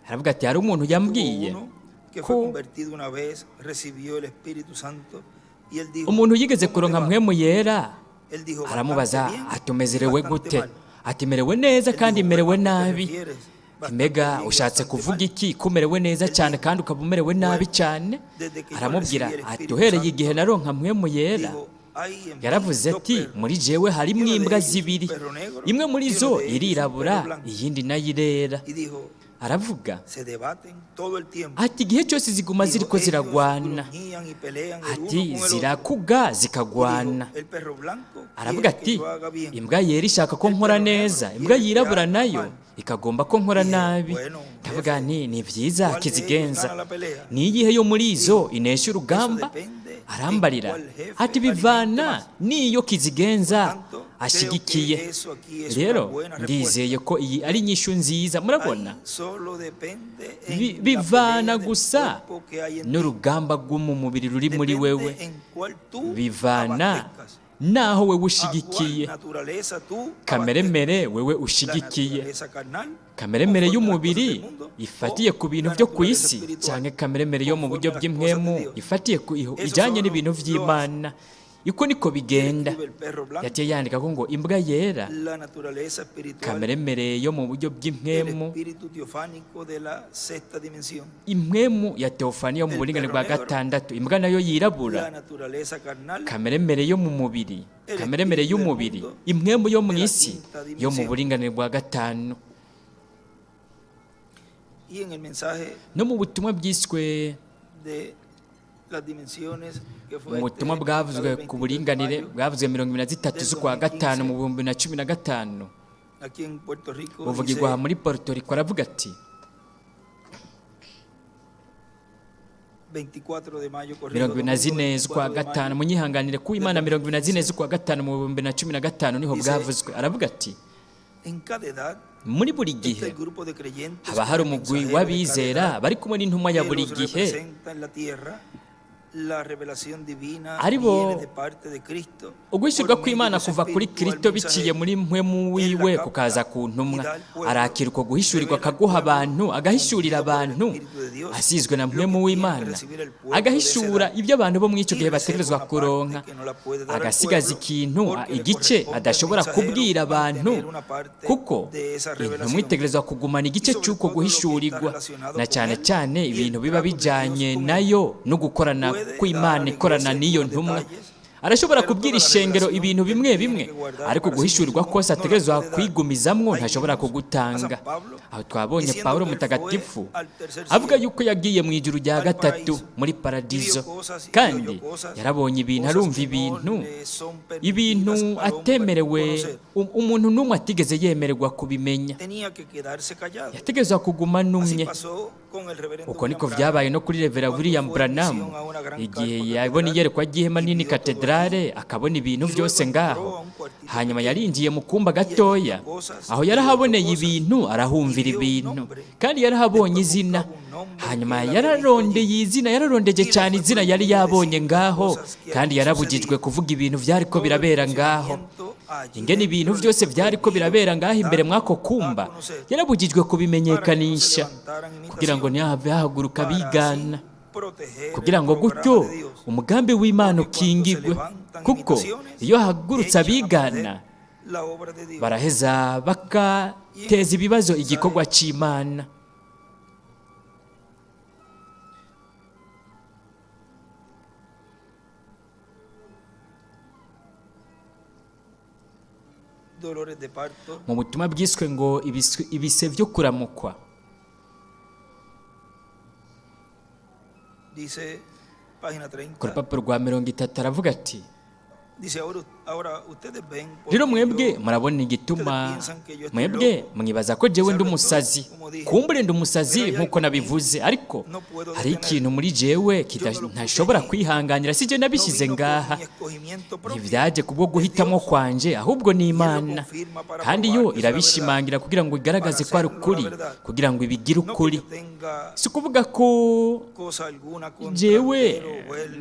haravuga ati hari umuntu yambwiye ko umuntu yigeze kuronka mpwemu yera. aramubaza ati umerewe gute? ati merewe neza kandi merewe nabi. mbega ushatse kuvuga iki? kumerewe neza cyane kandi ukaba umerewe nabi cyane? aramubwira ati uhereye igihe naronka mpwemu yera, yaravuze ati muri jewe harimo imbwa zibiri, imwe muri zo irirabura iyindi nayo irera. aravuga ati igihe cyose ziguma ziriko ziragwana, ati zirakuga zikagwana. aravuga ati imbwa yera ishaka ko nkora neza, imbwa yirabura nayo ikagomba ko nkora nabi. Ndavuga nti ni byiza Kizigenza, ni iyihe yo muri izo inesha urugamba? Arambarira ati bivana n'iyo Kizigenza ashyigikiye. Rero ndizeye ko iyi ari inyishu nziza. Murabona, bivana gusa n'urugamba rwo mu mubiri ruri muri wewe, bivana naho wewe ushigikiye. Kameremere wewe ushigikiye, kameremere y'umubiri ifatiye ku bintu byo ku isi, cyangwa kameremere yo mu buryo bw'impwemu ifatiye ku ijyanye n'ibintu by'Imana. Iko niko bigenda. Yagiye yandika ko ngo imbwa yera, kameremere yo mu buryo bw'impwemu, impwemu ya teofani yo mu buringanire bwa gatandatu, imbwa nayo yirabura, kameremere yo mu mubiri, kameremere y'umubiri, impwemu yo mu isi yo mu buringanire bwa gatanu. No mu butumwa bwiswe mu butumwa bwavuzwe ku buringanire bwavuzwe 23 z'ukwa gatanu mu 2015 buvugirwa muri Puerto Rico. Aravuga ati 24 z'ukwa gatanu, munyihanganire ku Imana, 24 z'ukwa gatanu mu 2015 niho bwavuzwe. Aravuga ati muri buri gihe haba hari umugwi w'abizera bari kumwe n'intumwa ya buri gihe, aribo uguhishurwa kw'Imana kuva kuri Kristo biciye muri mpwemu wiwe kukaza ku ntumwa. Arakira uko guhishurirwa akaguha abantu, agahishurira abantu asizwe na mpwemu w'Imana, agahishura ibyo abantu bo muri icyo gihe bategerezwa kuronka, agasigaza ikintu, igice adashobora kubwira abantu, kuko intumwa itegerezwa kugumana igice cy'uko guhishurirwa, na cyane cyane ibintu biba bijyanye nayo no gukorana kw'Imana ikorana n'iyo ntumwa. Arashobora kubwira ishengero ibintu bimwe bimwe, ariko guhishurirwa kose ategerezwa kwigumizamwo ntashobora kugutanga. Aho twabonye Pawulo mutagatifu avuga yuko yagiye mu ijuru rya gatatu muri paradizo, kandi yarabonye ibintu, arumva ibintu atemerewe, umuntu n'umwe atigeze yemererwa kubimenya. Yategerezwa kuguma numye. Uko niko vyabaye no kuri Revera William Branham, igihe yabona iyerekwa ry'ihema nini katedrale, akabona ibintu byose ngaho. Hanyuma yarinjiye mu kumba gatoya, aho yarahaboneye ibintu, arahumvira ibintu, kandi yarahabonye izina. Hanyuma yararondeje cyane izina yari yabonye ngaho, kandi yarabujijwe kuvuga ibintu byariko birabera ngaho. Ingene ibintu byose byariko birabera ngaho imbere mwako kumba, yarabujijwe kubimenyekanisha, kugira ngo ntihave hahaguruka bigana, kugira ngo gutyo umugambi w'Imana ukingigwe. Kuko iyo hagurutse abigana, baraheza bakateza ibibazo igikorwa cy'Imana. Mu butumwa bwiswe ngo ibise byo kuramukwa, ku rupapuro rwa 30 aravuga ati rero mwebwe murabona igituma mwebwe mwibaza ko jewe ndi umusazi. Kumbure ndi umusazi nkuko nabivuze, ariko hari ikintu muri jewe ntashobora kwihanganira, sije nabishyize ngaha. Ntibyaje kubwo guhitamo kwanje, ahubwo ni Imana, kandi yo irabishimangira kugira ngo igaragaze ko ari ukuri, kugira ngo ibigire ukuri. Si kuvuga ko jewe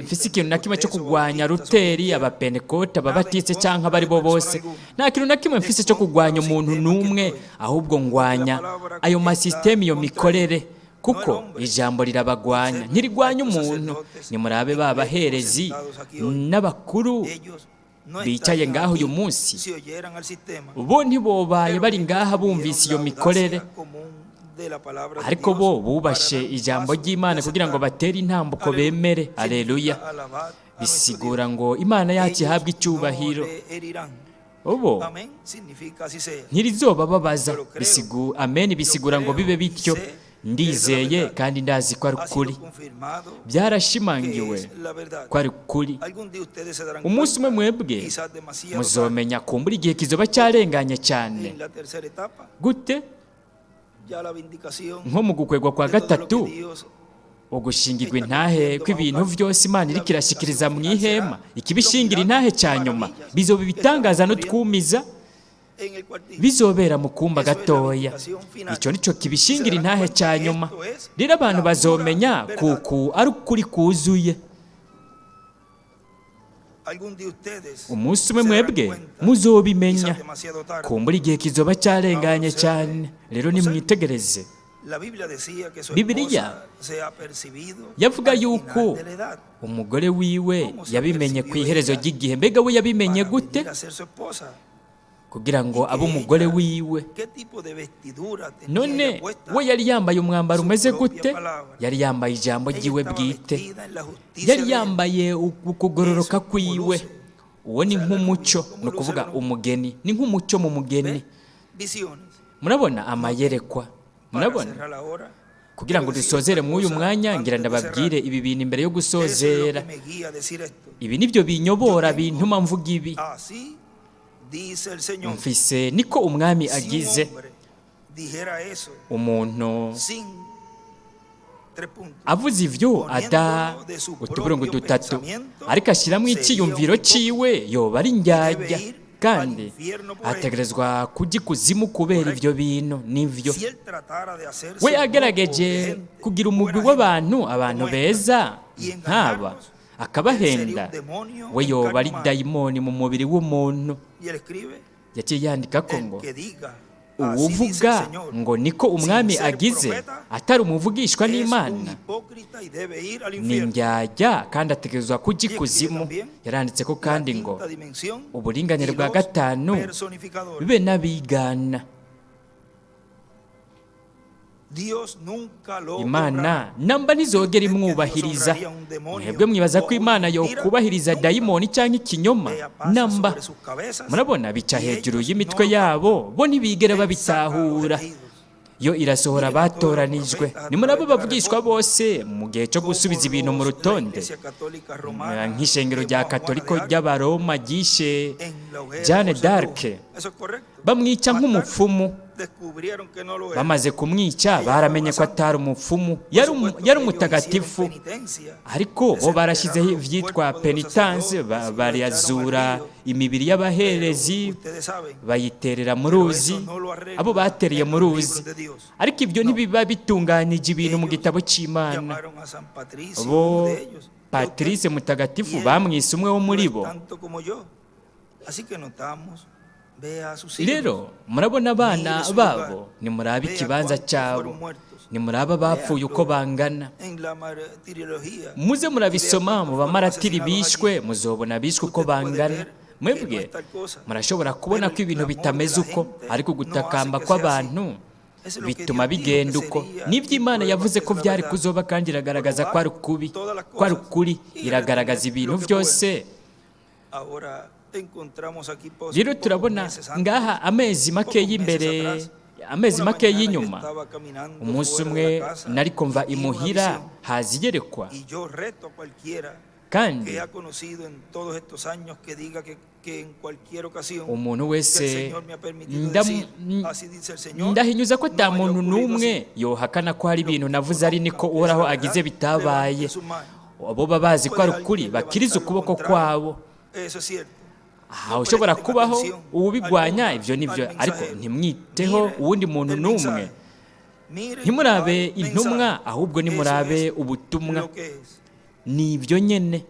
mfise ikintu na kimwe cyo kugwanya Luteri, abapentekote, ababatiste cyangwa abari bo bose. Nta kintu na kimwe mfise cyo kugwanya umuntu n'umwe, ahubwo ngwanya ayo masysteme, iyo mikorere, kuko ijambo rirabagwanya, ntirigwanya umuntu. Nimurabe babaherezi n'abakuru bicaye ngaho uyu munsi, bo ntibobaye bari ngaha bumvise iyo mikorere, ariko bo bubashe ijambo ry'Imana kugira ngo batere intambuko bemere. Haleluya! Bisigura ngo Imana yacu ihabwe icyubahiro. Obo ntirizoba babaza. Amen. Bisigura ngo bibe bityo. Ndizeye kandi ndazi ko ari ukuri, byarashimangiwe ko ari ukuri. Umunsi umwe mwebwe muzomenya kumbura igihe kizoba cyarenganye cyane. Gute? nko mu gukwegwa kwa gatatu ugushingirwa intahe kw'ibintu byose Imana iriko irashikiriza mu ihema, ikibishingira intahe cya nyuma bizoba ibitangaza no twumiza bizobera mu kumba gatoya. Icyo nico kibishingira intahe cya nyuma. Rero abantu bazomenya kuko ari ukuri kuzuye. Umunsi umwe mwebwe muzobimenya, kumbura igihe kizoba cyarenganye cyane. Rero nimwitegereze. Bibiliya yavuga yuko umugore wiwe yabimenye ku iherezo ry'igihe. Mbega we yabimenye gute? Kugira ngo abe umugore wiwe. None we yari yambaye umwambaro umeze gute? Yari yambaye ijambo ry'iwe bwite, yari yambaye ukugororoka kwiwe. Uwo ni nk'umucyo, ni ukuvuga umugeni, ni nk'umucyo mu mugeni. Murabona amayerekwa, murabona? Kugira ngo dusozere muri uyu mwanya, ngira ndababwire ibi bintu imbere yo gusozera. Ibi nibyo binyobora bintuma mvuga ibi. Mfise niko umwami agize. Umuntu avuze ivyo ada utuburungu dutatu, ariko ashyiramo icyiyumviro ciwe, yoba ari indyarya, kandi ategerezwa kujya ikuzimu kubera ivyo bintu. Nivyo we agerageje kugira umugwi w'abantu beza nk'aba, akabahenda, we yoba ari dayimoni mu mubiri w'umuntu. Yaciye yandika ko ngo uwuvuga ngo niko umwami agize atari umuvugishwa n'Imana ni indyarya, kandi ategerezwa kujya ikuzimu. Yaranditse ko kandi ngo uburinganire bwa gatanu bibe n'abigana. Imana namba ntizogera imwubahiriza. Mwebwe mwibaza ko Imana yokubahiriza dayimoni cyangwa ikinyoma? Namba. Murabona bica hejuru y'imitwe yabo, bo ntibigera babitahura. Yo irasohora batoranijwe. Ni murabo bavugishwa bose mu gihe cyo gusubiza ibintu mu rutonde. Nk'ishengero rya Katoliko ry'Abaroma ryishe Jeanne d'Arc, bamwica nk'umupfumu. Bamaze kumwica baramenye ko atari umupfumu, yari umutagatifu. Ariko bo barashyizeho ivyitwa penitence, bariyazura imibiri y'abaherezi bayiterera mu ruzi. Abo batereye mu ruzi, ariko ibyo ntibiba bitunganije ibintu mu gitabo cy'Imana. Bo Patrice mutagatifu bamwise umwe wo muri bo. Rero murabona abana babo, nimuraba ikibanza cyabo, nimuraba bapfuye uko bangana. Muze murabisoma mu bamaratiri bishwe, muzobona bishwe uko bangana. Mwebwe murashobora kubona ko ibintu bitameze uko, ariko gutakamba kw'abantu bituma bigenda uko. N'ibyo Imana yavuze ko byari kuzoba, kandi iragaragaza ko ari ukubi, ko ari ukuri. Iragaragaza ibintu byose. Rero turabona ngaha amezi make y'imbere, amezi make y'inyuma, umunsi umwe nariko mva imuhira, haza iyerekwa, kandi umuntu wese ndahinyuza ko ata muntu n'umwe yohakana ko hari ibintu navuze ari niko Uhoraho agize bitabaye. Abo babazi ko ari ukuri bakiriza ukuboko kwabo. Ushobora kubaho uwubigwanya, ibyo nibyo, ariko ntimwiteho uwundi muntu n'umwe. Ntimurabe intumwa, ahubwo nimurabe ubutumwa. Ni ibyo nyene.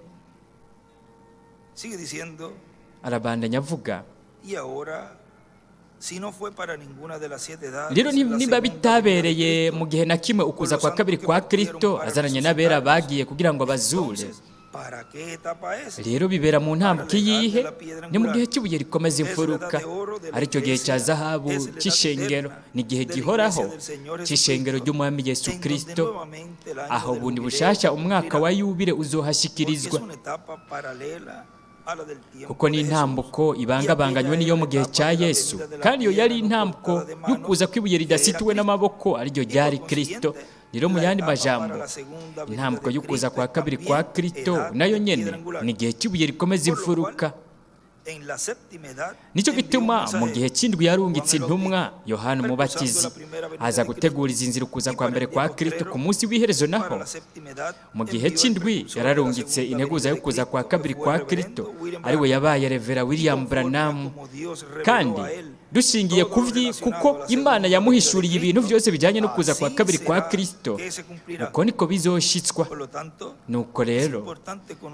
Arabandanya avuga, rero niba bitabereye mu gihe na kimwe ukuza kwa kabiri kwa Kristo azananye n'abera bagiye kugira ngo bazure, rero bibera mu ntambwe yihe? Ni mu gihe cy'ibuye rikomeza imfuruka, aricyo gihe cya zahabu cy'ishengero. Ni igihe gihoraho cy'ishengero ry'Umwami Yesu Kristo. Aho bundi bushasha umwaka wa yubile uzohashyikirizwa, kuko ni intambuko ibangabanganywe niyo mu gihe cya Yesu, kandi iyo yari intambuko y'ukuza kw'ibuye ridasituwe n'amaboko, ariryo ryari Kristo. Rero mu yandi majambo, intambuko y'ukuza kwa kabiri kwa Kristo nayo nyene ni igihe cy'ibuye rikomeza imfuruka. nicyo gituma mu gihe cy'indwi yarungitse intumwa Yohana Umubatizi aza guteguriza inzira ukuza kwa mbere kwa Kristo ku munsi w'iherezo. Naho mu gihe cy'indwi yararungitse integuza yo kuza kwa kabiri kwa Kristo, ari we yabaye Revera William Branham. Kandi dushingiye kuko Imana yamuhishuriye ibintu byose bijyanye no kuza kwa kabiri kwa Kristo, uko niko bizoshitswa. Nuko rero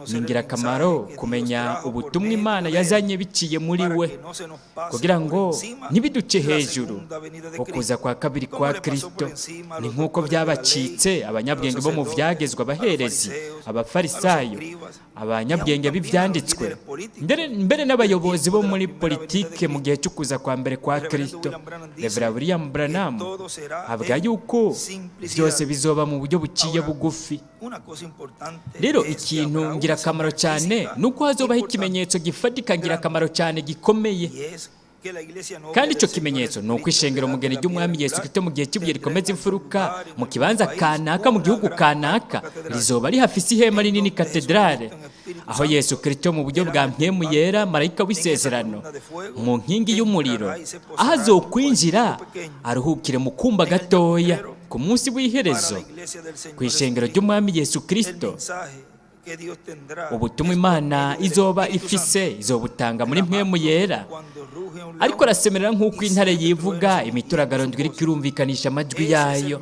ni ingirakamaro kumenya ubutumwa Imana yazanye biciye muri we, kugira ngo ntibiduce hejuru. Ukuza kwa kabiri kwa Kristo ni nk'uko byabacitse abanyabwenge bo mu byagezwe, abaherezi, abafarisayo, abanyabwenge b'ibyanditswe, mbere n'abayobozi bo muri politike mu gihe cyo kuza kwa mbere kwa Kristo. Revera William Branham avuga yuko byose bizoba mu buryo buciye bugufi. Rero ikintu ngirakamaro cyane ni uko hazobaho ikimenyetso gifatika ngirakamaro cyane gikomeye, kandi icyo kimenyetso ni uko ishengero mugeni ry'Umwami Yesu Kristo mu gihe cy'ibuye rikomeza imfuruka mu kibanza kanaka mu gihugu kanaka rizoba rihafise ihema rinini, katedrale, aho Yesu Kristo mu buryo bwa mpwemu yera, marayika w'isezerano, mu nkingi y'umuriro, aho azokwinjira aruhukire mu kumba gatoya ku munsi w'iherezo. Ku ishengero ry'Umwami Yesu Kristo ubutumwa Imana izoba ifise izobutanga muri mpwemu yera, ariko arasemerera nk'uko intare yivuga, imituragaro ndwi iriko irumvikanisha amajwi yayo.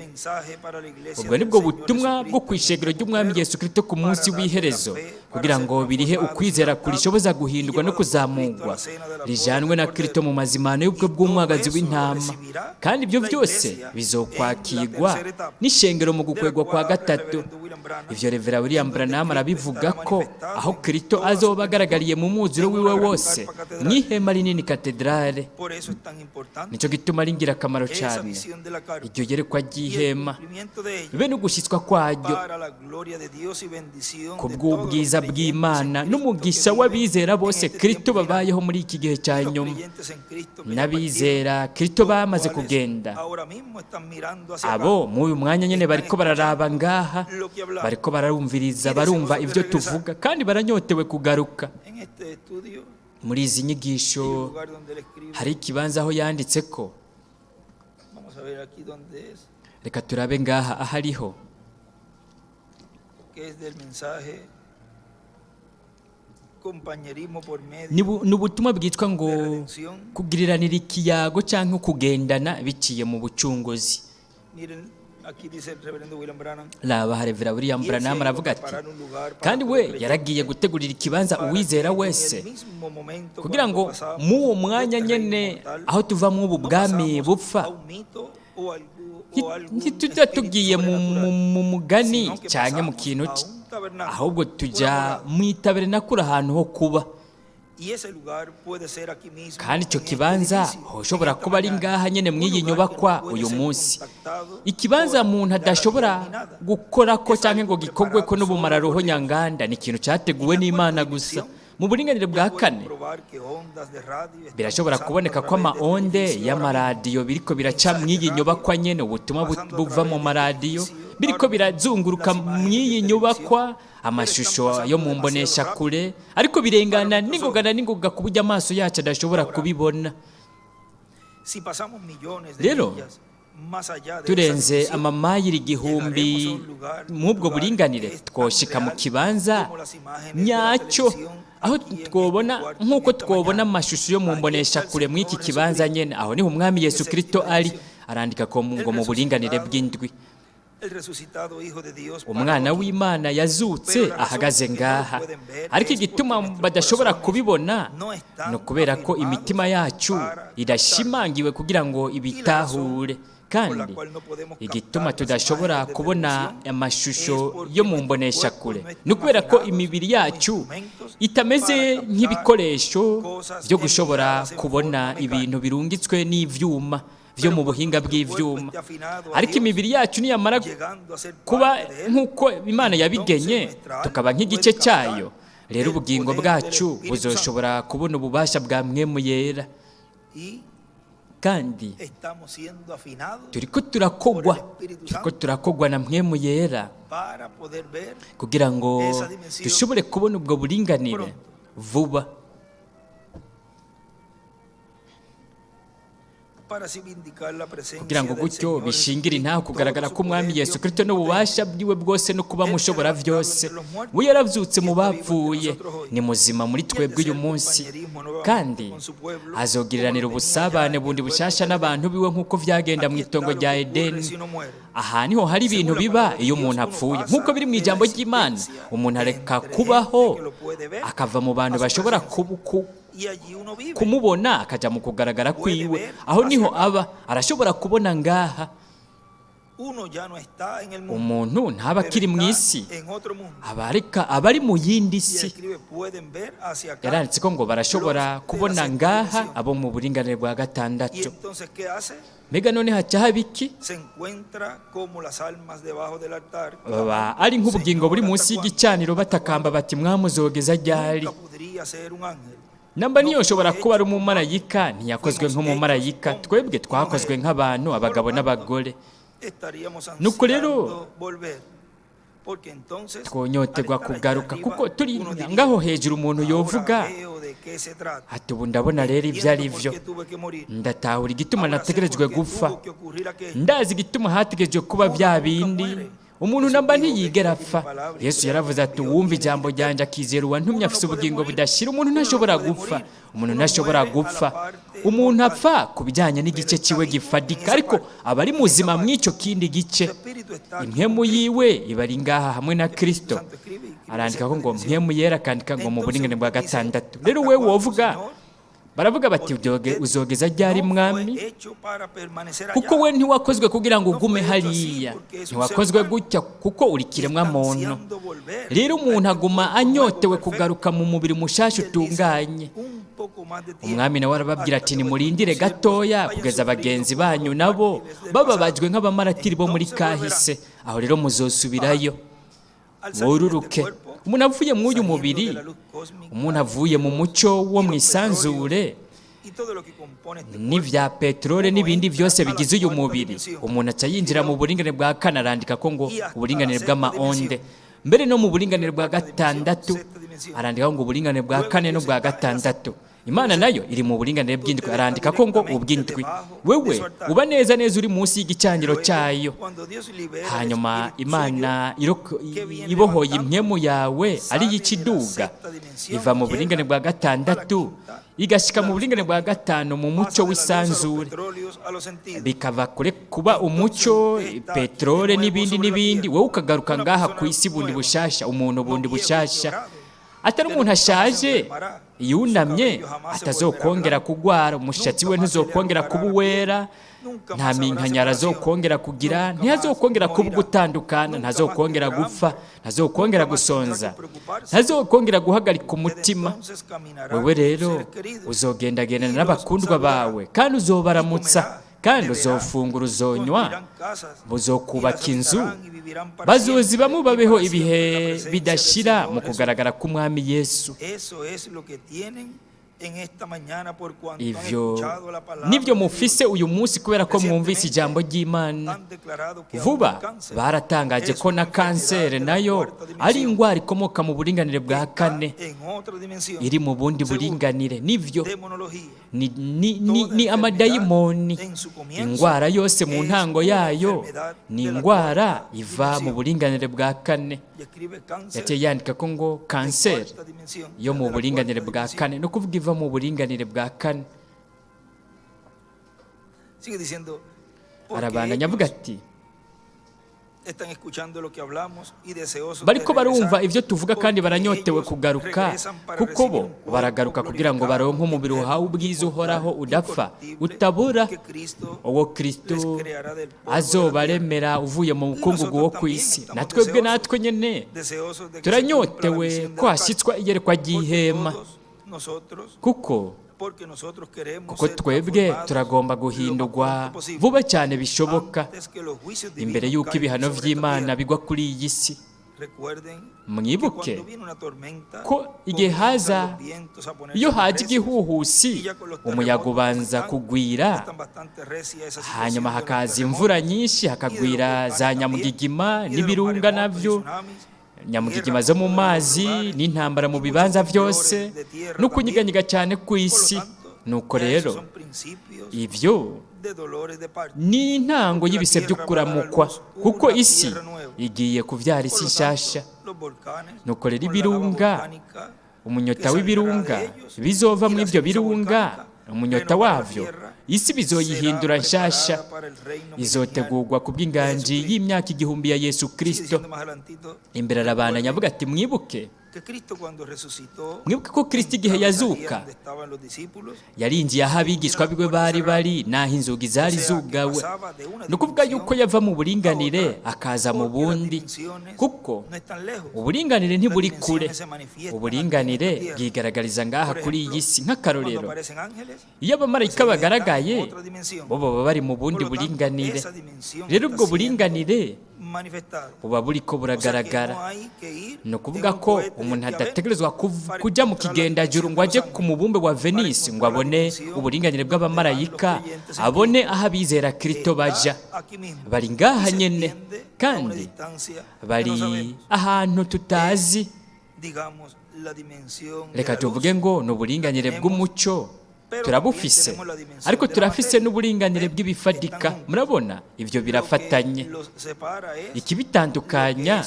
Ubwo nibwo butumwa bwo ku ishengero ry'Umwami Yesu Kristo ku munsi w'iherezo, kugira ngo birihe ukwizera kurishoboza guhindurwa no kuzamurwa, rijanwe na Kristo mu mazimano y'ubwo bw'umwagazi w'intama. Kandi ibyo byose bizokwakirwa n'ishengero mu gukwegwa kwa gatatu. Ivyo Revera William Branham arabivuga ko aho Kristo azoba agaragariye mu mwuzuro wiwe wose mw'ihema rinini, katedrale. Nicyo gituma ari ingirakamaro cyane iryo yerekwa ry'ihema, be no gushyitswa kwaryo ku bw'ubwiza bw'Imana n'umugisha w'abizera bose Kristo babayeho muri iki gihe cya nyuma. N'abizera Kristo bamaze kugenda, abo mu uyu mwanya nyine bariko bararaba ngaha, bariko barumviriza, barumva ibyo tuvuga, kandi baranyotewe kugaruka. Muri izi nyigisho hari ikibanza aho yanditse ko, reka turabe ngaha ahariho, ni ubutumwa bwitwa ngo kugiriranira ikiyago cyangwa kugendana biciye mu bucunguzi. Laba Revera William Branham aravuga ati, kandi we yaragiye gutegurira ikibanza uwizera wese, kugira ngo mu uwo mwanya nyene aho tuva mu ubu bwami bupfa, ntitujya tugiye mu mugani cyangwa mu kintu, ahubwo tujya mu itaberenakure, ahantu ho kuba. Kandi icyo kibanza ushobora kuba ari ngaha nyine mw'iyi nyubakwa uyu munsi, ikibanza umuntu adashobora gukora ko cyangwa ngo gikorwe ko n'ubumararoho nyanganda, ni ikintu cyateguwe n'Imana gusa. Mu buringanire bwa kane birashobora kuboneka ko amaonde y'amaradiyo biriko biraca mw'iyi nyubakwa nyene, ubutumwa buva mu maradiyo biriko birazunguruka mw'iyi nyubakwa, amashusho yo mu mbonesha kure, ariko birengana n'ingoga ku buryo amaso yacu adashobora kubibona. Rero turenze amamayiri igihumbi mw'ubwo buringanire, twoshika mu kibanza nyacyo, aho twobona nk'uko twobona amashusho yo mu mbonesha kure mw'iki kibanza nyene. Aho niho Umwami Yesu Kristo ari, arandika ko ngo mu buringanire bw'indwi Umwana w'Imana yazutse ahagaze ngaha, ariko igituma badashobora kubibona no kubera ko imitima yacu irashimangiwe kugira ngo ibitahure. Kandi igituma tudashobora kubona amashusho yo mu mbonesha kure ni ukubera ko imibiri yacu itameze nk'ibikoresho byo gushobora kubona ibintu birungitswe n'ivyuma byo mu buhinga bw'ivyuma, ariko imibiri yacu niyamara kuba nk'uko Imana yabigenye, tukaba nk'igice cyayo, rero ubugingo bwacu buzoshobora kubona ububasha bwa Mpwemu Yera. Kandi turiko turakogwa na Mpwemu Yera kugira ngo dushobore kubona ubwo buringanire vuba. kugira ngo gutyo bishingire ntaho kugaragara k'umwami Yesu Kristo n'ububasha bwiwe bwose no kuba mushobora byose. We yaravyutse mu bapfuye, ni muzima muri twebwe uyu munsi, kandi azogiriranira ubusabane bundi bushasha n'abantu biwe nk'uko vyagenda mu itongo rya Edeni. Aha niho hari ibintu biba iyo umuntu apfuye, nk'uko biri mu ijambo ry'Imana. Umuntu areka kubaho akava mu bantu bashobora kumubona akaja mu kugaragara kwiwe. Aho niho aba arashobora kubona ngaha umuntu ntaba akiri mu isi, abari mu yindi si. Yaranditse ko ngo barashobora kubona ngaha abo mu buringanire bwa gatandatu. Mbega none haca haba iki? Baba ari nk'ubugingo buri munsi y'igicaniro batakamba bati mwamuzogeza ryari? Namba niyo nshobora kuba ari umumarayika, ntiyakozwe nk'umumarayika. Twebwe twakozwe nk'abantu, abagabo n'abagore. Nuko rero twonyotegwa kugaruka, kuko turi ngaho hejuru. Umuntu yovuga ati ubu ndabona rero ibyo ari byo, ndatahura igituma nategerejwe gupfa, ndazi igituma hategerejwe kuba bya bindi. Umuntu namba ntiyigera apfa. Yesu yaravuze ati uwumva ijambo ryanje akizera uwantumye afise ubugingo budashira. Umuntu ntashobora gupfa, umuntu ntashobora gupfa. Umuntu apfa ku bijyanye n'igice kiwe gifadika, ariko aba ari muzima mw'icyo kindi gice. Impwemu yiwe iba ari ngaha hamwe na Kristo. Arandika ko ngo mpwemu yera, akandika ngo mu buringanire bwa gatandatu. Rero we wovuga, baravuga bati uzogeza ryari mwami? Kuko we ntiwakozwe kugira ngo ugume hariya, ntiwakozwe gutya, kuko uri kiremwa muntu. Rero umuntu aguma anyotewe kugaruka mu mubiri mushasha utunganye. Umwami nawe arababwira ati nimurindire gatoya kugeza bagenzi banyu nabo bababajwe nk'abamaratiri bo muri kahise. Aho rero muzosubirayo mururuke. Umuntu avuye mu uyu mubiri, umuntu avuye mu mucyo wo mu isanzure n'ivya peterole n'ibindi byose bigize uyu mubiri, umuntu aca yinjira mu buringanire bwa kane. Arandika ko ngo uburinganire bw'amaonde, mbere no mu buringanire bwa gatandatu arandika ngo uburinganire bwa kane no bwa gatandatu. Imana nayo iri mu buringanire bw'indwi, arandika ko ngo ubw'indwi. Wewe uba neza neza uri munsi y'igicaniro cyayo. Hanyuma Imana ibohoye impwemu yawe ari y'ikiduga, iva mu buringanire bwa gatandatu igashika mu buringanire bwa gatanu mu mucyo w'isanzure, bikava kure kuba umucyo, peterole n'ibindi. Wowe ukagaruka ngaha ku isi bundi bushasha, umuntu bundi bushasha. Atari umuntu ashaje yunamye atazokongera kugwara, umushatsi we ntuzokongera kuba uwera, nta minkanyara azokongera kugira, ntihazokongera kuba gutandukana, ntazokongera gupfa, ntazokongera gusonza, ntazokongera guhagarika umutima. Wewe rero uzogendagendana n'abakundwa bawe, kandi uzobaramutsa, kandi uzofungura, uzonywa, muzokubaka inzu, bazozibamo babeho ibihe bidashira mu kugaragara k'umwami Yesu. Ivyo nibyo mufise uyu munsi kubera ko mwumvise ijambo ry'Imana. Vuba baratangaje ko na kanseri nayo ari indwara ikomoka mu buringanire bwa kane, iri mu bundi buringanire. Nivyo ni amadayimoni. Indwara yose mu ntango yayo ni indwara iva mu buringanire bwa kane. Yaciye yandika ko ngo kanseri yo mu buringanire bwa kane, no kuvuga iva mu buringanire bwa kane. Arabandanya avuga ati bariko barumva ivyo tuvuga kandi baranyotewe kugaruka, kuko bo baragaruka kugira ngo baronke umubiri uhawe ubwiza uhoraho udapfa utabura, uwo Kristo azobaremera uvuye mu bukungugu wo ku isi. Natwe nyene turanyotewe ko hashyitswa iyerekwa ry'ihema, kuko twebwe turagomba guhindurwa vuba cyane bishoboka imbere y'uko ibihano vy'Imana bigwa kuri iyi si. Mwibuke ko igihe iyo haje igihuhusi, umuyaga ubanza kugwira, hanyuma hakaza imvura nyinshi, hakagwira za nyamugigima n'ibirunga navyo, nyamugigima zo mu mazi n'intambara mu bibanza byose, no kunyiganyiga cyane ku isi. Nuko rero ivyo ni intango y'ibise byo kuramukwa, kuko isi igiye kuvyara isi nshasha. Nuko rero ibirunga, umunyota w'ibirunga bizova mu ivyo birunga, umunyota wavyo isi bizoyihindura nshasha, izotegurwa ku bw'inganji y'imyaka 1000 ya Yesu Kristo. Imbere arabandanya avuga ati mwibuke ko Kristo igihe yazuka yarinjiye aho abigishwa biwe bari naho inzugi zari zugawe. Ni ukuvuga yuko yava mu buringanire akaza mu bundi, kuko uburinganire ntiburi kure. Uburinganire bwigaragariza ngaha kuri iyi si. Nk'akarorero, iyo abamarayika bagaragaye bo baba bari mu bundi buringanire. Rero ubwo buringanire buba buriko buragaragara. Ni ukuvuga ko umuntu adategerezwa kujya mu kigendajuru ngo ajye ku mubumbe wa Venise ngo abone uburinganire bw'abamarayika, abone aho abizera Kristo baja. Bari ngaha nyene, kandi bari ahantu tutazi. Reka tuvuge ngo ni uburinganire bw'umuco turabufise, ariko turafise n'uburinganire bw'ibifadika. Murabona ivyo birafatanye. Ikibitandukanya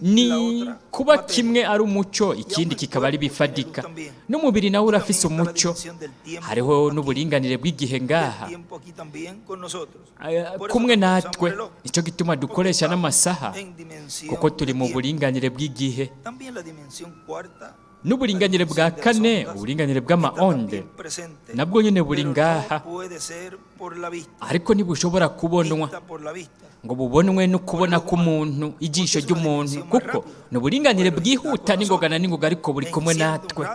ni kuba kimwe ari umuco, ikindi kikaba ari bifadika. N'umubiri nawe urafise umuco. Hariho n'uburinganire bw'igihe ngaha kumwe natwe. Nico gituma dukoresha n'amasaha, kuko turi mu buringanire bw'igihe. N'uburinganire bwa kane, uburinganire bw'amaonde, nabwo nyine buri ngaha, ariko ntibushobora kubonwa ngo bubonwe no kubona k'umuntu, ijisho ry'umuntu, kuko ni uburinganire bwihuta n'ingoga na n'ingoga, ariko buri kumwe natwe.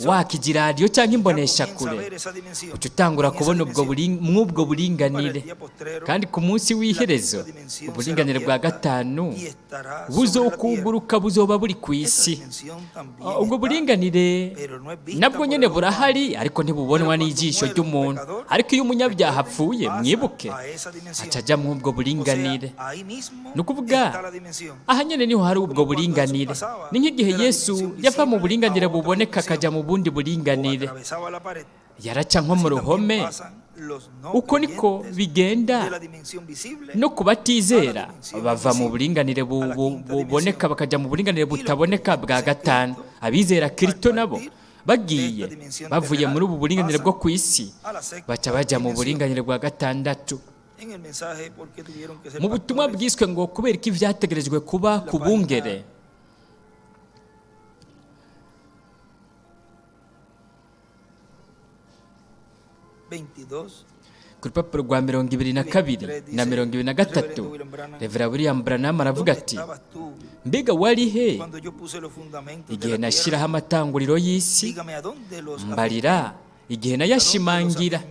Wakigira radiyo cyangwa imbonesha kure, uca utangura kubona mw'ubwo buringanire. Kandi ku munsi w'iherezo, uburinganire bwa gatanu buzokuguruka, buzoba buri ku isi. Ubwo buringanire nabwo nyine burahari, ariko ntibubonwa n'ijisho ry'umuntu. Ariko iyo umunyabyaha apfuye, mwibuke, aca ajya mw'ubwo buringanire. Ni ukuvuga aha nyine niho hari ubwo buringanire. Ni nk'igihe Yesu yava mu buringanire buboneka akajya mu bundi buringanire, yaraca nko mu ruhome. Uko niko bigenda no kubatizera, bava mu buringanire buboneka bakajya mu buringanire butaboneka bwa gatanu. Abizera Kristo nabo bagiye bavuye muri ubu buringanire bwo ku isi, baca bajya mu buringanire bwa gatandatu. Mu butumwa bwiswe ngo kubera ko ivyategerejwe kuba ku bungere, ku rupapuro rwa 22 na 23, Reverend William Branham aravuga ati, mbega wari he igihe nashyiraho amatanguriro y'isi? Mbarira igihe nayashimangira.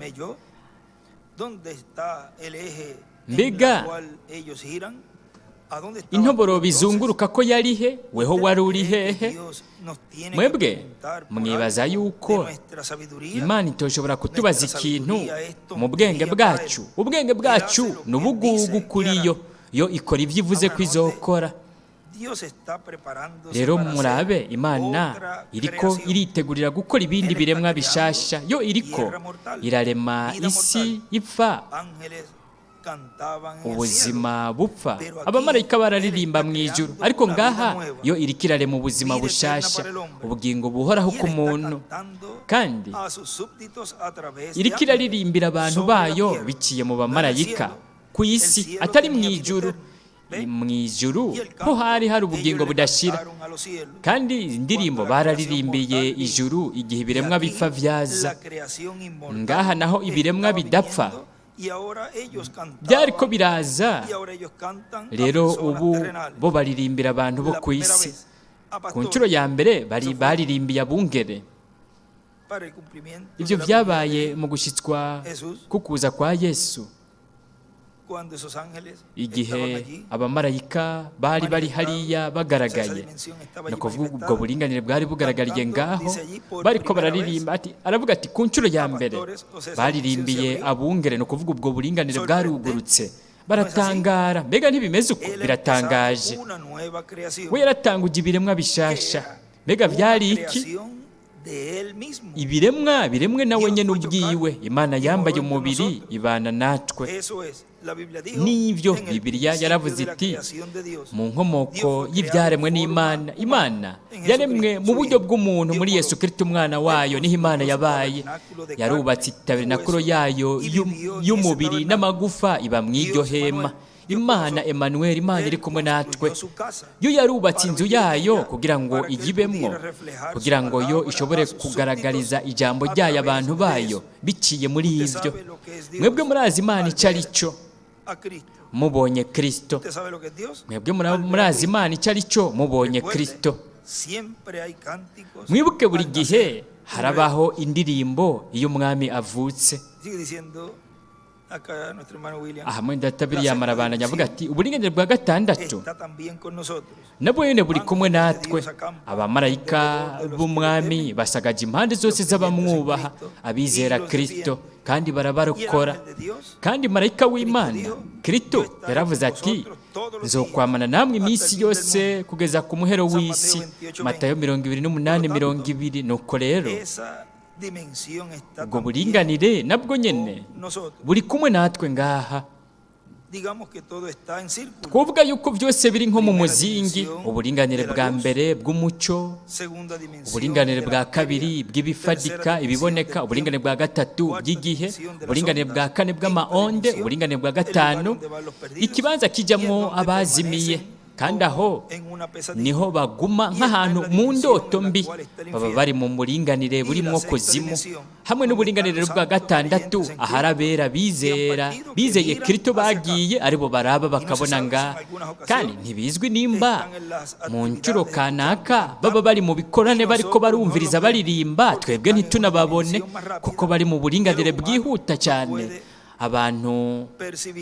Mbega intoboro bizunguruka ko yari he? Weho wari uri hehe? Mwebwe mwibaza yuko Imana itoshobora kutubaza ikintu mu bwenge bwacu? Ubwenge bwacu ni ubugugu kuri yo ikora ibyo ivuze ko izokora. Rero murabe, Imana iriko iritegurira gukora ibindi biremwa bishasha. Yo iriko irarema isi ipfa, ubuzima bupfa. Abamarayika bararirimba mu ijuru, ariko ngaha yo iriko irarema ubuzima bushasha, ubugingo buhoraho ku muntu. Kandi iriko iraririmbira abantu bayo biciye mu bamarayika ku isi, atari mu ijuru. Mu ijuru ho hari ubugingo budashira, kandi indirimbo bararirimbiye ijuru igihe ibiremwa bipfa vyaza. Ngaha naho ibiremwa bidapfa byariko biraza. Rero ubu bo baririmbira abantu bo ku isi. Ku nshuro ya mbere baririmbiye abungere. Ibyo vyabaye mu gushitswa kukuza kwa Yesu, igihe abamarayika bari hariya bagaragaye. No kuvuga ubwo buringanire bwari bugaragariye ngaho, bariko bararirimba. Aravuga ati ku nshuro ya mbere baririmbiye abungere, no kuvuga ubwo buringanire bwarugurutse. Baratangara, mbega ntibimeze uko? Biratangaje. We yaratanguje ibiremwa bishasha. Mbega vyari iki? ibiremwa biremwe nawe nyene ubwiwe. Imana yambaye umubiri ibana natwe. N'ivyo Bibiliya yaravuze iti mu nkomoko y'ivyaremwe n'Imana. Imana yaremwe mu buryo bw'umuntu muri Yesu Kristo umwana wayo niho Imana yabaye. Yarubatse itabernakulo yayo y'umubiri n'amagufa iba mw'iryo hema. Imana Emmanuel, Imana iri kumwe natwe. Yo yarubatse inzu yayo kugira ngo iyibemwo, kugira ngo yo ishobore kugaragariza ijambo ryayo abantu bayo biciye muri ivyo. Mwebwe murazi Imana ico ari cyo mubonye Kristo. Mwebwe murazi Imana ico ari cyo mubonye Kristo. Mwibuke buri gihe harabaho indirimbo iyo umwami avutse. Aha mwenda tabiri yamarabana yavuga ati uburinganire bwa gatandatu nabwo nyene buri kumwe natwe. Abamarayika b'umwami basagaje impande zose z'abamwubaha abizera Kristo kandi barabarokora. Kandi marayika w'Imana Kristo yaravuze ati nzokwamana namwe iminsi yose kugeza ku muhero w'isi. Matayo 28:20. Nuko rero ubwo buringanire nabwo nyene buri kumwe natwe ngaha. Twovuga yuko byose biri nko mu muzingi: uburinganire bwa mbere bw'umuco, uburinganire bwa kabiri bw'ibifadika ibiboneka, uburinganire bwa gatatu bw'igihe, uburinganire bwa kane bw'amaonde, uburinganire bwa gatanu ikibanza kijamwo abazimiye. Kandi aho niho baguma nk'ahantu mu ndoto mbi, baba bari mu buringanire burimwo kuzimu. Hamwe n'uburinganire bwa gatandatu aharabera bizeye Kristo bagiye aribo baraba bakabona ngaha. Kandi ntibizwi nimba mu ncuro kanaka baba bari mu bikorane bariko barumviriza baririmba, twebwe ntitunababone kuko bari mu buringanire bwihuta cyane, abantu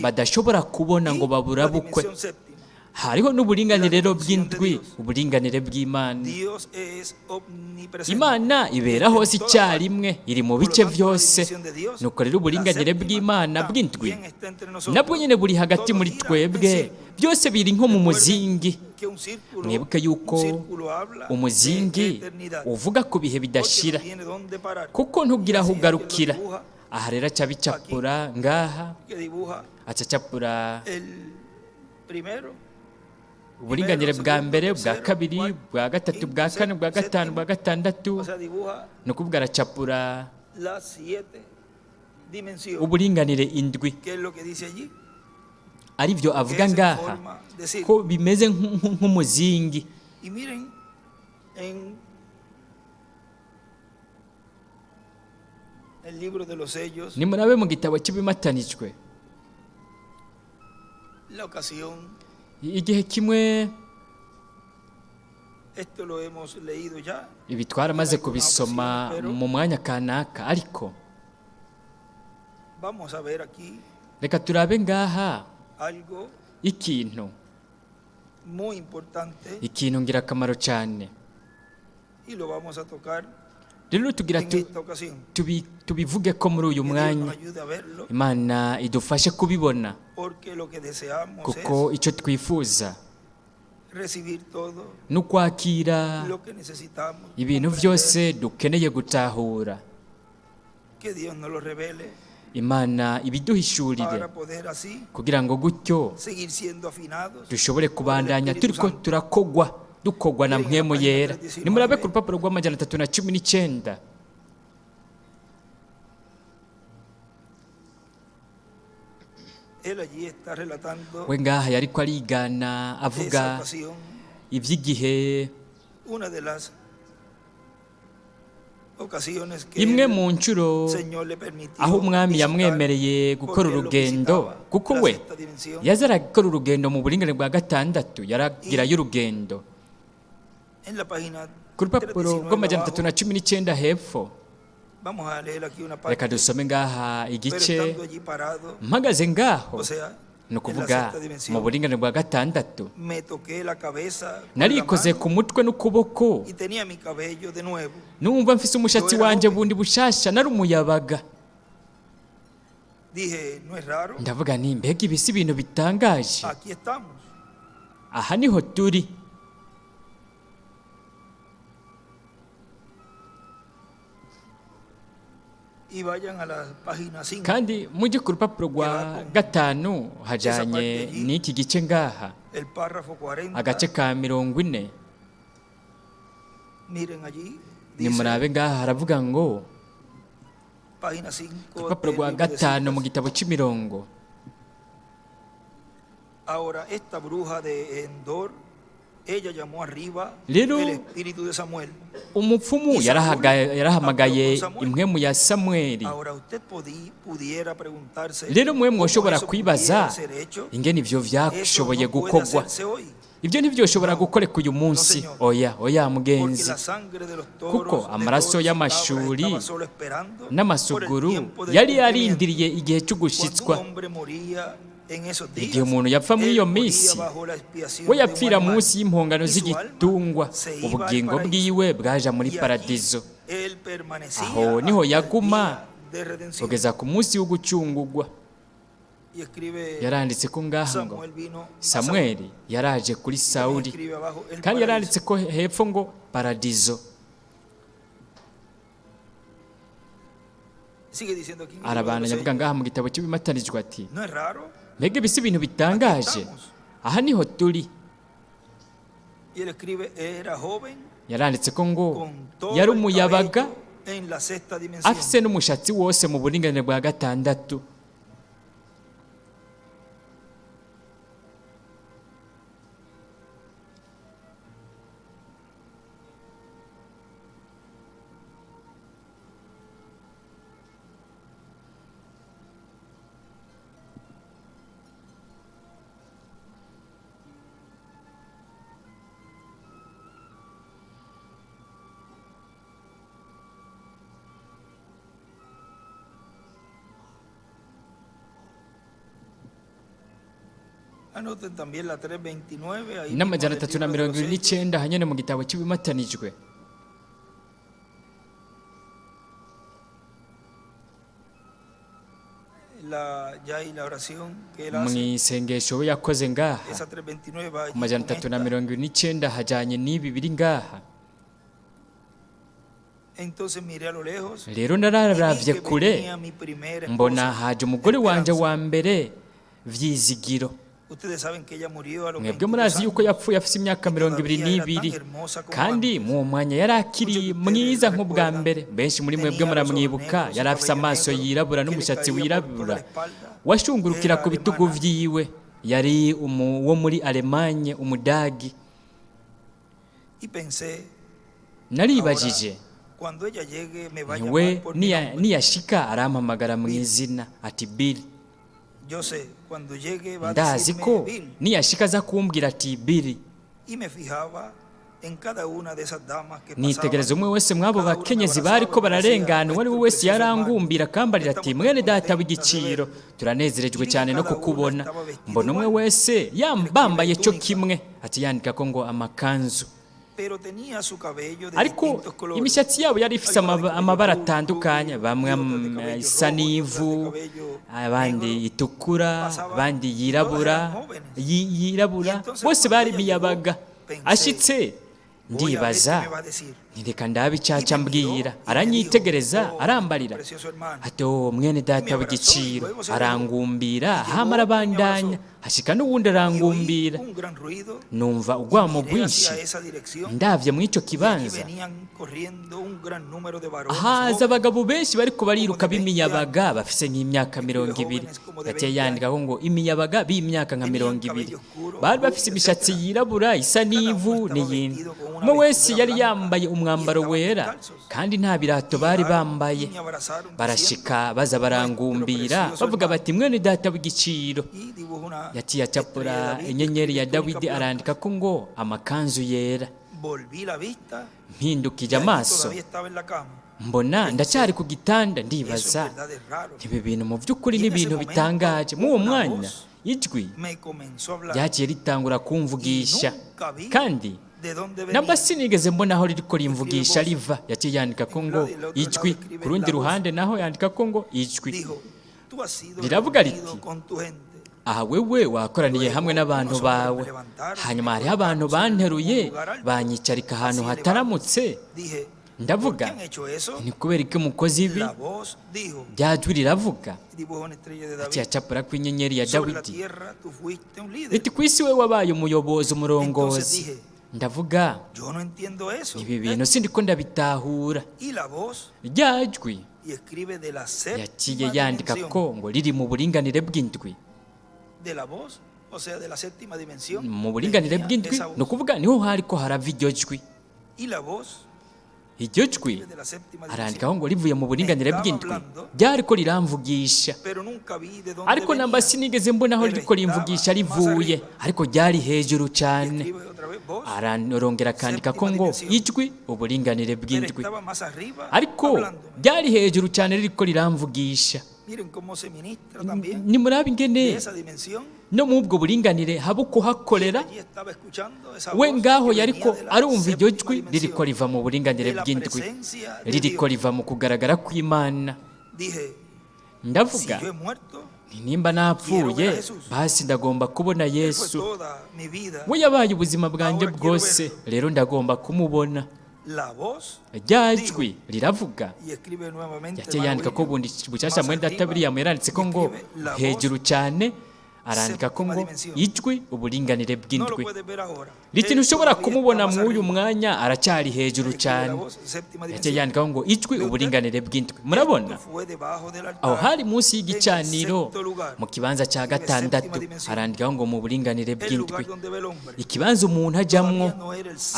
badashobora kubona ngo baburabukwe. Hariho n'uburinganire rero bw'indwi, uburinganire bw'Imana. Imana ibera hose icyarimwe, iri mu bice byose. Nuko rero uburinganire bw'Imana bw'indwi nabwo nyine buri hagati muri twebwe. Byose biri nko mu muzingi. Mwibuke yuko umuzingi uvuga ku bihe bidashira, kuko ntugira aho ugarukira. Aha rero aca bicapura ngaha, aca capura uburinganire bwa mbere, bwa kabiri, bwa gatatu, bwa kane, bwa gatanu, bwa gatandatu. Ni ukuvuga aracapura uburinganire indwi. Ari byo avuga ngaha ko bimeze nk'umuzingi. Nimurabe mu gitabo cy'ibimatanijwe, igihe kimwe ibi twaramaze kubisoma mu mwanya kanaka, ariko reka turabe ngaha ikintu ngirakamaro cyane. Rero tugira tubivuge ko muri uyu mwanya Imana idufashe kubibona, kuko icyo twifuza ni ukwakira ibintu byose dukeneye gutahura. Imana ibiduhishurire kugira ngo gutyo dushobore kubandanya turiko dukogwa na mpwemu yera. Nimurabe ku rupapuro rw'amajana 319. We ngaha yariko arigana avuga ivy'igihe, imwe mu ncuro aho umwami yamwemereye gukora urugendo, kuko we yaza arakora urugendo mu buringanire bwa gatandatu, yaragirayo urugendo. Ku rupapuro rw'amajana 319 hepfo, reka dusome ngaha igice mpagaze ngaho. Ni ukuvuga mu buringanire bwa gatandatu, narikoze ku mutwe n'ukuboko, numva mfise umushatsi wanje bundi bushasha, nari umuyabaga. Ndavuga nti mbega ibi si ibintu bitangaje, aha niho turi. kandi mujye ku rupapuro rwa 5 hajanye n'iki gice ngaha agace ka 40. nimurabe ngaha haravuga ngo ku rupapuro rwa 5 mu gitabo cy'imirongo. Rero umupfumu yarahamagaye impwemu ya Samweli. Rero mwe mwoshobora kwibaza ingene ivyo vyashoboye gukogwa. Ibyo ntibyoshobora gukoreka uyu munsi. Oya mugenzi, kuko amaraso y'amashuri n'amasuguru yari yarindiriye igihe cyo gushitswa. Igihe umuntu yapfa muri iyo minsi, we yapfira munsi y'impongano z'igitungwa, ubugingo bwiwe bwaja muri paradizo. Aho niho yaguma kugeza ku munsi wo gucungurwa. Yaranditse ko ngaha ngo Samweli yaraje kuri Sawuli, kandi yaranditse ko hepfo ngo paradizo. Arabana yavuga ngaha mu gitabo cy'Ibimatanijwe ati, mbega bisi ibintu bitangaje, aha niho turi. Yaranditse ko ngo yari umuyabaga afise n'umushatsi wose mu buringanire bwa 6. n'amajana 329 hanyene mu gitabo cy'Ibimatanijwe. Mwisengesho we yakoze ngaha ku majana 329 hajanye n'ibi biri ngaha. Rero nararavye kure mbona haje umugore wanje wa mbere Vyizigiro. Mwebwe murazi yuko yapfuye afise imyaka 22, kandi mu mwanya yari akiri mwiza nk'ubwa mbere. Benshi muri mwebwe muramwibuka, yari afise amaso yirabura n'umushatsi wirabura washungurukira ku bitugu vyiwe. Yari wo muri Alemanye, umudagi. Naribajije, niwe niyashika arampamagara mu izina ati Bill. Ndazi ko niyashika za kumbwira ati Bill. Nitegereza umwe wese mwabo bakenyezi bariko bararengana, wari wese yarangumbira kambarira ati, mwene data w'igiciro, turanezerejwe cyane no kukubona. Mbona umwe wese yambambaye cyo kimwe, ati yandika ko ngo amakanzu. Ariko imishatsi yabo yari ifise amabara atandukanye, bamwe isa n'ivu, abandi itukura, abandi yirabura. Bose bari miyabaga. Ashitse ndibaza, nireka ndabi cyaca mbwira. Aranyitegereza arambarira ati, mwene data w'igiciro. Arangumbira hama arabandanya, hashika n'uwundi arangumbira. Numva ugwamo bwinshi. Ndavye mu ico kibanza haza abagabo benshi bariko bariruka b'imiyabaga bafise nk'imyaka 20. Gateye yandika ko ngo imiyabaga b'imyaka nka 20. Bari bafise imishatsi yirabura isa n'ivu n'iyindi. Umwe wese yari yambaye umwambaro wera, kandi nta birato bari bambaye. Barashika baza barangumbira bavuga bati, mwene data w'igiciro. Yaciye acapura inyenyeri ya Dawidi, arandika ko ngo amakanzu yera. Mpindukije amaso mbona ndacyari ku gitanda, ndibaza ibi bintu mu by'ukuri ni ibintu bitangaje. Mu uwo mwanya ijwi ryagiye ritangura kumvugisha, kandi namba sinigeze mbona aho ririko rimvugisha riva. Yaciye yandika ko ngo ijwi, ku rundi ruhande naho yandika ko ngo ijwi riravuga riti, aha wewe wakoraniye hamwe n'abantu bawe. Hanyuma hariho abantu banteruye banyicarika ahantu hataramutse. ndavuga ni kubera ko umukozi ibi ryajwi riravuga ati yacapura ku inyenyeri ya Dawidi riti ku isi we wabaye umuyobozi umurongozi ndavuga ibi bintu sindiko ndabitahura ryajwi yaciye yandika ko ngo riri mu buringanire bw'indwi mu buringanire bw'indwi ni ukuvuga niho hari ko harava iryo jwi iryo jwi arandikaho ngo rivuye mu buringanire bw'indwi ryari ko riramvugisha ariko namba sinigeze mbona aho riko rimvugisha rivuye ariko ryari hejuru cyane arongera akandika ko ngo ijwi uburinganire bw'indwi ariko ryari hejuru cyane riko riramvugisha ni murabe ingene no mu ubwo buringanire haba kuhakorera we ngaho yariko arumva iryo jwi ririko riva mu buringanire bw'indwi ririko riva mu kugaragara kw'Imana ndavuga nimba napfuye basi ndagomba kubona Yesu we yabaye ubuzima bwanjye bwose rero ndagomba kumubona ryajwi riravuga yaciye yandika ko bundi bucyashya mwenda tabiriya yaranditse ko ngo hejuru cyane arandika ko ngo ijwi uburinganire bw'indwi riti ntushobora kumubona mw'uyu mwanya aracyari hejuru cyane yaciye yandikaho ngo ijwi uburinganire bw'indwi murabona aho hari munsi y'igicaniro mu kibanza cya gatandatu arandikaho ngo mu buringanire bw'indwi ikibanza umuntu ajyamwo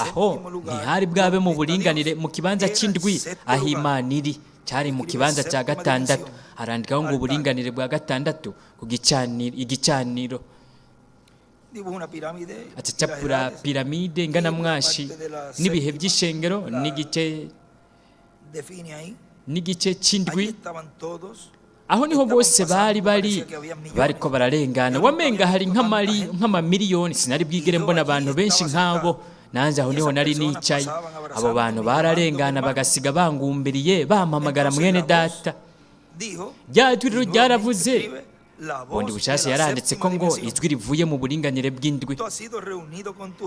aho ntihari bwabe mu buringanire mu kibanza cy'indwi aho Imana iri cyari mu kibanza cya gatandatu arandikaho ngo uburinganire bwa gatandatu ku igicaniro acapura piramide ingana mwashi n'ibihe by'ishengero n'igice cy'indwi aho niho bose bari ko bararengana wamenga hari nk'amamiliyoni sinari bwigere mbona abantu benshi nk'abo nanjye aho niho nari nicaye abo bantu bararengana bagasiga bangumbiriye bampamagara mwene data ryajwi rero ryaravuze bundi bushasha yaranditse ko ngo ijwi rivuye mu buringanire bw'indwi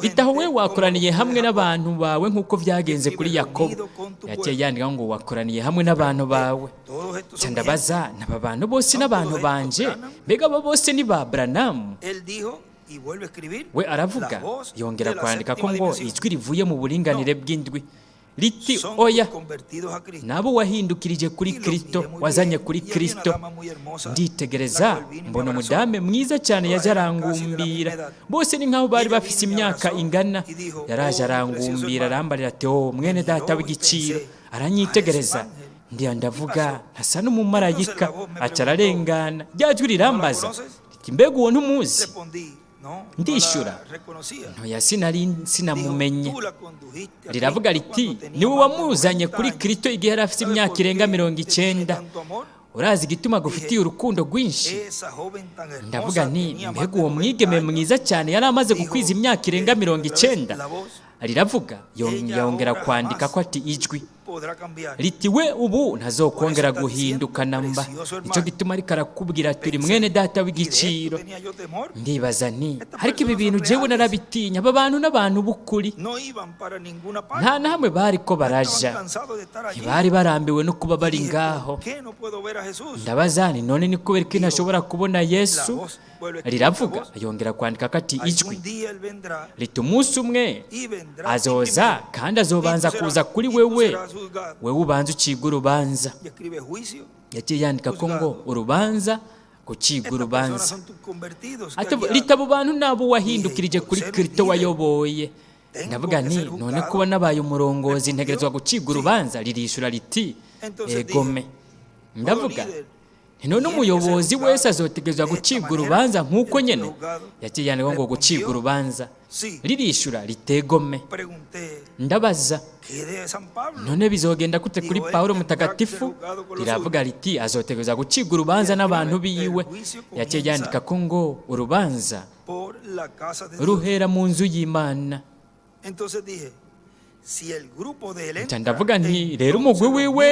itaho we wakoraniye hamwe n'abantu bawe nk'uko byagenze kuri Yakobo yaciye yandika ngo wakoraniye hamwe n'abantu bawe ndabaza n'aba bantu bose n'abantu banje mbega abo bose ni ba Branham we aravuga yongera kwandika ko ngo ijwi rivuye mu buringanire bw'indwi riti oya nabo wahindukirije kuri Kristo wazanye kuri Kristo nditegereza mbona umudame mwiza cyane yaje arangumbira bose ni nkaho bari bafise imyaka ingana yaraje arangumbira arambarira ati mwene data w'igiciro aranyitegereza ndavuga ntasa n'umumarayika acararengana ryajwi rirambaza riti mbega uwo ntumuzi ndishura ntoya sinamumenye riravuga riti niwe wamuzanye kuri Kristo igihe yari afite imyaka irenga 90 urazi igituma gufitiye urukundo rwinshi ndavuga nti mbega uwo mwigeme mwiza cyane yari amaze gukwiza imyaka irenga 90 riravuga yongera kwandika ko ati ijwi riti we ubu ntazokongera guhinduka namba nicyo gituma ariko arakubwira turi mwene data w'igiciro ndibaza nti ariko ibi bintu jewe narabitinya aba bantu n'abantu b'ukuri nta na hamwe bari ko baraja ntibari barambiwe no kuba bari ngaho ndabaza nti none ni kubera ko ntashobora kubona Yesu riravuga yongera kwandika ko ati ijwi riti umunsi umwe azoza kandi azobanza kuza kuri wewe ubanza uciga urubanza yaciye yandika ko ngo urubanza guciga urubanza ritabo bantu nabo wahindukirije kuri Kristo wayoboye ndavuga nti none kuba nabaye umurongozi ntegerezwa guciga urubanza ririshura riti egome ndavuga none umuyobozi wese azotegerezwa guciga urubanza nk'uko nyene yaciye yandika ngo guciga urubanza ririshura ritegome ndabaza none bizogenda gute kuri Paulo mutagatifu riravuga riti azotegereza guciga urubanza n'abantu biwe yaciye yandika ko ngo urubanza ruhera mu nzu y'Imana ndavuga nti rero umugwi wiwe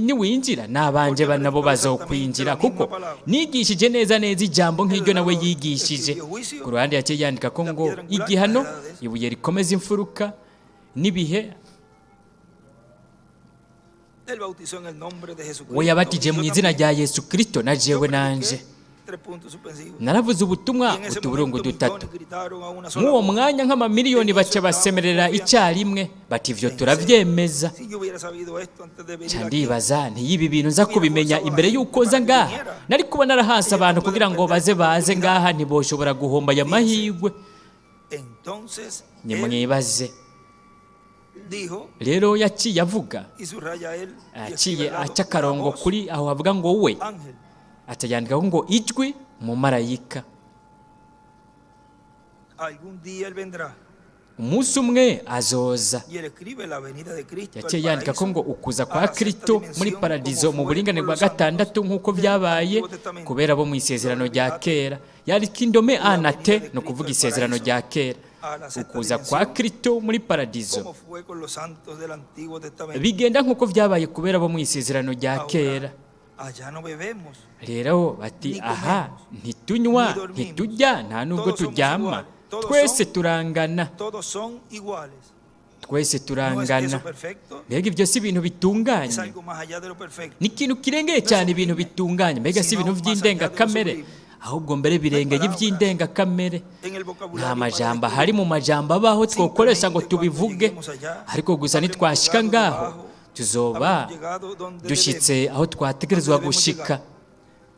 niwinjira nabanje nabo bazokwinjira kuko nigishije neza ijambo nk'iryo nawe yigishije ku ruhande yaciye yandika ko ngo igihano ibuye rikomeza imfuruka n'ibihe Él bautizó en el nombre de Jesucristo. we yabatije mu Y yo izina también. rya Yesu Kristo na Yo jewe prediqué nanje 3 puntos suspensivos. naravuze Y ubutumwa en ese utuburungu momento dutatu millones gritaron a una sola mw'uwo voz. mwanya nk'amamiliyoni baca basemerera icyarimwe bati ivyo turavyemeza Si yo hubiera sabido esto antes de venir ca aquí, ndibaza ntiyibi bintu nza kubimenya imbere y'uko nza ngaha nari kuba narahase abantu kugira ngo baze ngaha ntiboshobora guhomba aya mahirwe entonces él nimwibaze dijo rero yaciye avuga y subraya él y aciye escribe al lado, aca akarongo la voz, kuri aho havuga ngo we ángel. atayandikaho ngo ijwi umumarayika Algún día él vendrá umunsi umwe azoza y él escribe la venida de Cristo al yaciye yandika ko ngo paraíso, ukuza a kwa la sexta Kristo dimensión, muri paradizo como mu fue buringanire por bwa los santos gatandatu nk'uko del byabaye Antiguo Testamento. kubera bo mu isezerano rya kera yariko indome anate ni ukuvuga isezerano rya kera ukuza kwa Kristo muri paradizo como fue con los santos del Antiguo Testamento. bigenda nk'uko byabaye kubera bo mu isezerano rya kera Ahora, allá no bebemos, rero bati Ni aha comemos, ntitunywa ni dormimos, ntitujya nta nubwo todos somos turyama iguales, todos twese son- turangana todos son iguales. twese No es turangana eso perfecto, mbega ibyo si ibintu es bitunganye algo más allá de lo perfecto. ni ikintu kirengeye cyane ibintu bitunganye mbega si ibintu by'indengakamere ahubwo mbere birengeye iby'indengakamere En el nta vocabulario majambo para ahari mu majambo abaho twokoresha ngo Simplemente tubivuge cuando lleguemos allá, ariko gusa habremos nitwashika llegado ngaho debajo, tuzoba habremos llegado donde dushyitse aho twategerezwa debemos gushika llegar.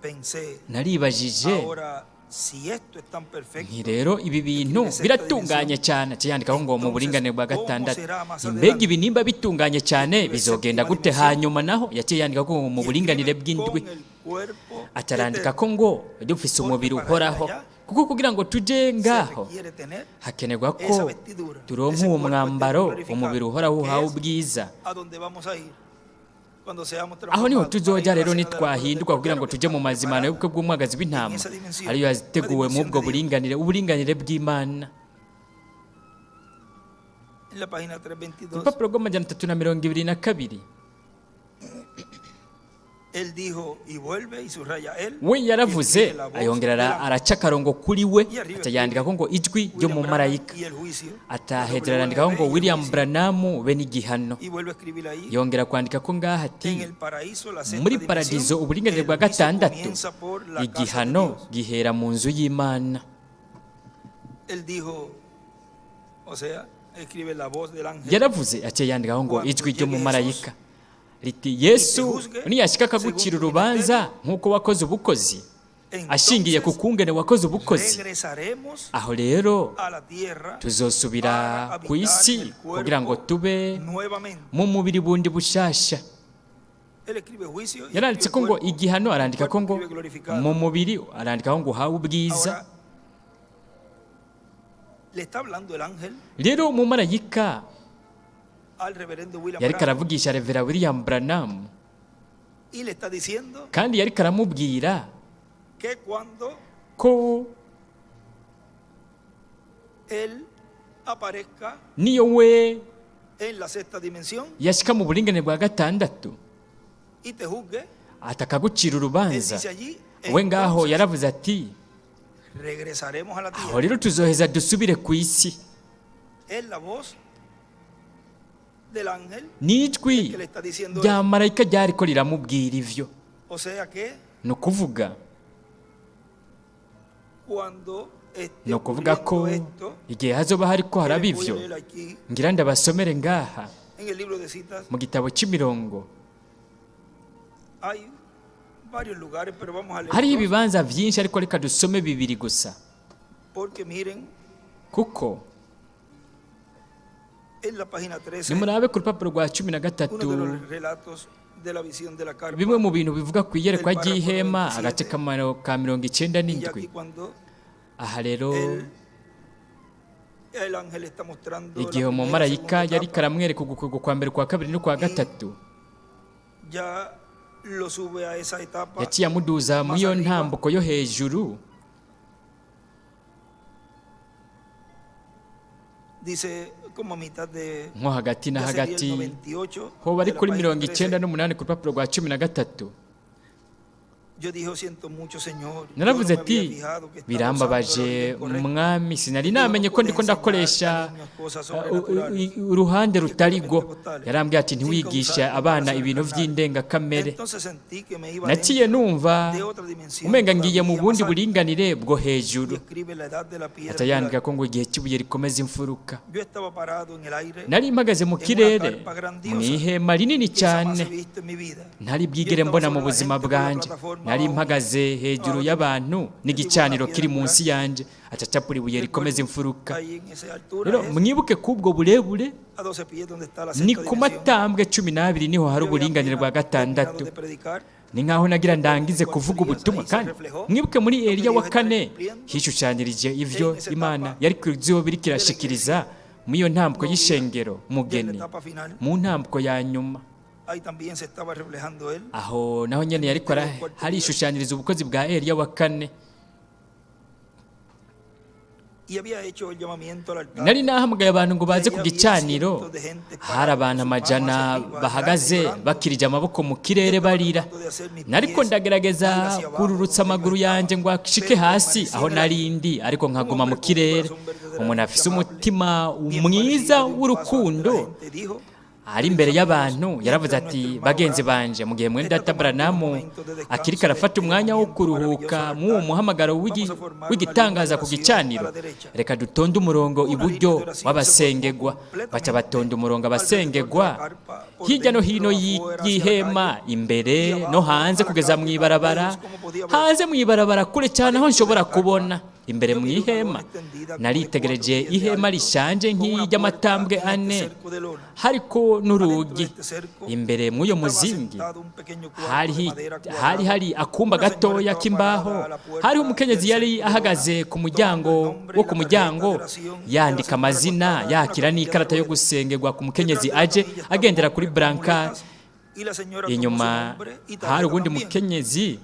Pensé, naribajije ahora, si esto es tan perfecto, nti rero ibi bintu biratunganye cyane cyandikaho ngo mu buringanire bwa gatandatu mbega ibi nimba bitunganye cyane bizogenda gute hanyuma naho yaciye yandika ko mu buringanire bw'indwi con el cuerpo atarandika eterno, ko ngo dufise umubiri uhoraho kuko kugira ngo tuje se ngaho requiere tener hakenerwa esa ko vestidura, turonka ese uwo cuerpo mwambaro eterno glorificado, umubiri uhoraho que uhawe es ubwiza a donde vamos a ir cuando seamos aho niho transformados tuzoja para ir a rero la cena de la nitwahinduka muerte kugira ngo del tuje mu Cordero, mazimano y'ubukwe bw'umwagazi w'intama esa dimensión, ariyo yateguwe mu ubwo buringanire uburinganire bw'Imana en la página 322. urupapuro rw'amajana 322 Él dijo y vuelve y subraya él. we y yaravuze escribe la voz ayongera del ángel. araca akarongo kuri we Y arriba atayandikaho ngo ijwi ryo mu William marayika Branham y el juicio. atahejera W. arandikaho ngo y el William juicio. Branham be n'igihano Y vuelve a escribir ahí. yongera kwandika ko ngaha ati En el paraíso, la sexta muri dimensión, paradizo uburinganire el bwa juicio gatandatu comienza por la casa de igihano Dios. gihera mu nzu y'Imana Él dijo, o sea, escribe la voz del ángel. yaravuze aciye yandikaho ngo ijwi ryo mu marayika riti yesu niyashika akagucira urubanza nk'uko wakoze ubukozi ashingiye ku kungene wakoze ubukozi Regresaremos aho rero a la tierra tuzosubira para ku isi habitar el kugira ngo cuerpo tube nuevamente. mu mubiri bundi bushasha Él escribe juicio y yaranditse ko escribe ngo cuerpo. igihano arandika ko ngo Cuerpo escribe glorificado. mu mubiri arandikaho ngo uhawe ubwiza Ahora, le está hablando el ángel rero umumarayika al reverendo William yariko Branham aravugisha revera William Branham y le está diciendo kandi yariko aramubwira que cuando ko él aparezca niyo we en la sexta dimensión yashika mu buringanire bwa gatandatu y te juzgue, atakagucira él urubanza dice allí, we ngaho entonces yaravuze ati regresaremos a la aho tierra. rero tuzoheza dusubire ku isi Es la voz del ángel n'ijwi que le está diciendo rya eso. marayika ryariko riramubwira ivyo O sea que ni ukuvuga cuando esté ni ukuvuga ko ocurriendo esto, igihe hazoba hariko haraba les voy a ivyo leer aquí ngira ndabasomere ngaha en el libro de citas. mu gitabo c'imirongo Hay varios lugares, pero vamos a leer hariho dos, ibibanza vyinshi ariko reka dusome bibiri gusa porque miren, kuko en la página 13, nimurabe ku rupapuro rwa 13 uno de los relatos de la visión de la carpa. bimwe mu bintu bivuga ku iyerekwa ry'ihema agace kamaro ka Y aquí 97 cuando aha rero el ángel está mostrando igihe la primera, umumarayika segunda yari etapa, karamwereka ugukorwa kwa mbere kwa kabiri no kwa gatatu ya lo sube a esa etapa. yaciye amuduza muri iyo ntambuko yo hejuru Dice como a mitad de nko hagati na ya sería el hagati 98 ho bari de la kuri página 13. 98 ku rupapuro rwa 13 naravuze ati birambabaje mwami, sinari namenye ko ndiko ndakoresha uruhande rutari rwo. yarambwiye ati ntiwigishe abana ibintu by'indengakamere. naciye numva umenga ngiye mu bundi buringanire bwo hejuru. atayandika ko ngo igihe cy'ibuye rikomeza imfuruka. nari mpagaze mu kirere mu ihema rinini cyane ntari bwigere mbona mu buzima bwanjye. nari mpagaze hejuru y'abantu n'igicaniro kiri munsi yanjye, acacapura ibuye rikomeza imfuruka. rero mwibuke k'ubwo burebure ni ku matambwe 12 niho hari uburinganire bwa 6. ni nkaho nagira ndangize kuvuga ubutumwa. kandi mwibuke muri Eliya wa 4 hishushanyirije ivyo Imana yari kuziho biri kirashikiriza mu iyo ntambwe y'ishengero mugeni, mu ntambwe ya nyuma. aho naho nyene yariko harishushanyiriza ubukozi bwa Eliya wa 4. nari nahamagaye abantu ngo baze ku gicaniro. hari abantu 100 bahagaze bakirije amaboko mu kirere barira. nariko ndagerageza kururutsa amaguru yanjye ngo ashike hasi aho narindi, ariko nkaguma mu kirere. umuntu afise umutima mwiza w'urukundo ari imbere y'abantu yaravuze ati, bagenzi banje, mu gihe mwene data Branamu akiriko arafata umwanya wo kuruhuka mu uwo muhamagaro w'igitangaza ku gicaniro, reka dutonde umurongo iburyo w'abasengegwa. baca batonda umurongo abasengegwa hirya no hino y'ihema, imbere no hanze, kugeza mu ibarabara. hanze mu ibarabara kure cyane aho nshobora kubona. imbere mu ihema naritegereje ihema rishanje nk'iry'amatambwe 4 hariko n'urugi. imbere mw'uyo muzingi hari akumba gatoya k'imbaho. hariho umukenyezi yari ahagaze ku muryango yandika amazina, yakira n'ikarata yo gusengerwa ku mukenyezi aje agendera kuri brancard. inyuma hari uwundi mukenyezi,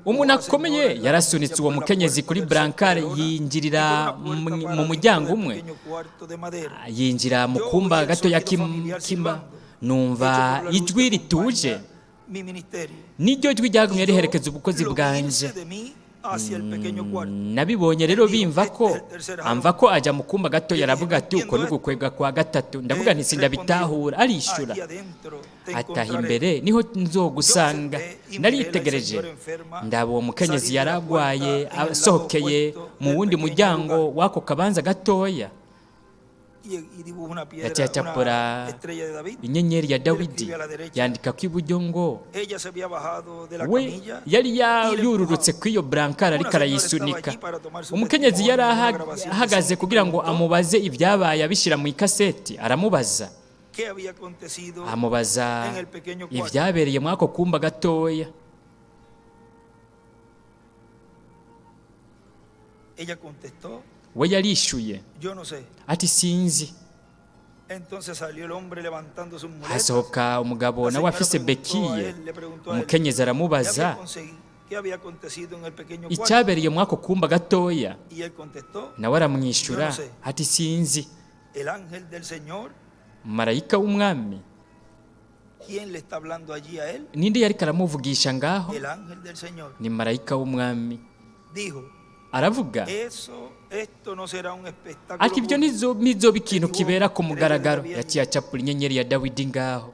umuntu akomeye yarasunitse uwo mukenyezi kuri brancard, yinjirira mu muryango umwe, yinjira mu kumba gatoya k'imba. numva ijwi rituje, niryo jwi ryagumye riherekeza ubukozi bwanje. nabibonye rero bimva ko ajya mu kumba gato. yaravuga ati, uko n'ugukwega kwa 3. ndavuga nti sindabitahura. arishura ataha imbere niho nzogusanga. naritegereje ndaba uwo mukenyezi yaragwaye asohokeye mu wundi muryango w'ako kabanza gatoya. yacapura inyenyeri ya Dawidi, yandika ko iburyo ngo we yari yururutse kw'iyo brancard ariko arayisunika. umukenyezi yari ahagaze kugira ngo amubaze ibyabaye abishyira mu ikaseti. aramubaza ibyabereye muri ako kumba gatoya. we yarishuye ati, sinzi. hasohoka umugabo nawe afise bekiye. umukenyezi aramubaza icyabereye muri ako kumba gatoya. nawe aramwishyura ati, sinzi. marayika w'umwami. ninde yariko aramuvugisha ngaho? ni marayika w'umwami. aravuga ati, ibyo ntizoba ikintu kibera ku mugaragaro. yaciye acapura inyenyeri ya Dawidi ngaho.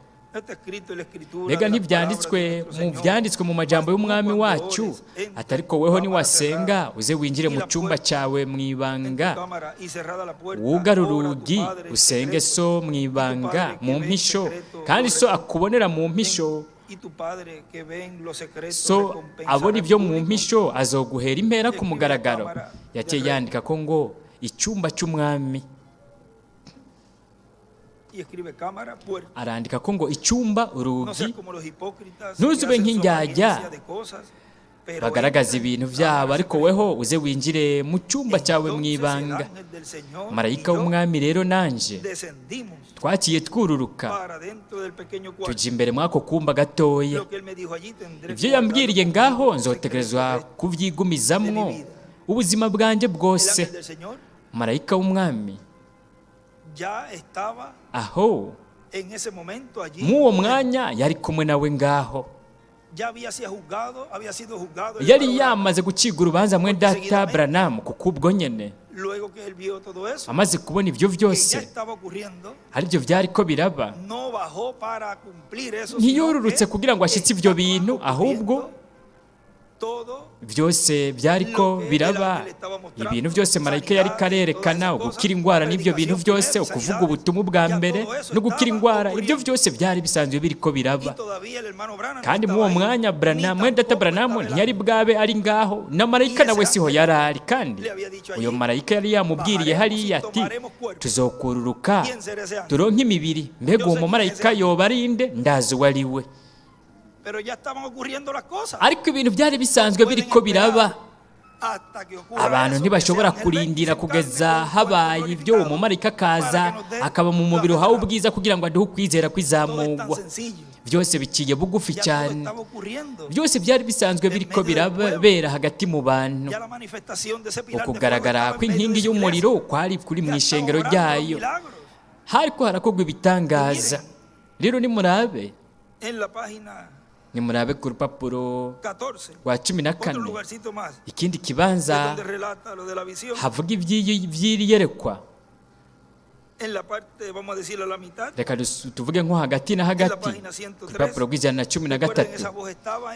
Mbega ntibyanditswe mu majambo y'umwami wacu ati, ariko weho niwasenga uze winjire mu cyumba cyawe mu ibanga, wugare urugi usenge so mu ibanga mu mpisho, kandi so akubonera mu mpisho. so abona ibyo mu mpisho azoguhera impera ku mugaragaro. yaciye yandika ko ngo icyumba cy'umwami. arandika ko ngo icyumba, urugi. ntuzube nk'indyarya bagaragaza ibintu byabo, ariko weho uze winjire mu cyumba cyawe mu ibanga. marayika w'umwami rero nanje twaciye twururuka tujya imbere muri ako kumba gatoya. ibyo yambwiriye ngaho nzotegerezwa kubyigumizamwo ubuzima bwanjye bwose. marayika w'umwami aho mu uwo mwanya yari kumwe nawe ngaho. yari yamaze gucibwa urubanza mwene data Branham kuko ubwo nyene amaze kubona ibyo byose ari byo byari ko biraba, ntiyururutse kugira ngo ashyitse ibyo bintu, ahubwo byose byari ko biraba. Ibintu byose marayika yari karerekana, gukira indwara n'ibyo bintu byose, ukuvuga ubutumwa bwa mbere no gukira indwara, ibyo byose byari bisanzwe biri ko biraba. Kandi muri uwo mwanya mwene data Branham ntiyari bwabe ari ngaho, na marayika nawe siho yari ari. Kandi uyo marayika yari yamubwiriye hariya ati tuzokururuka turonke imibiri. Mbega uwo mumarayika yoba ari nde? Ndazi uwo ari we. Ariko ibintu byari bisanzwe biri ko biraba. Abantu ntibashobora kurindira kugeza habaye ibyo uwo mumarayika akaza akaba mu mubiri uhawe ubwiza kugira ngo aduhe ukwizera kwizamugwa. Byose biciye bugufi cyane. Byose byari bisanzwe biri ko birabera hagati mu bantu. Ukugaragara kw'inkingi y'umuriro kwari kuri mu ishengero ryayo, hariko harakorwa ibitangaza. Rero nimurabe ku rupapuro rwa 14 ikindi kibanza havuga iby'iri yerekwa. Reka tuvuge nko hagati na hagati ku rupapuro rw'113.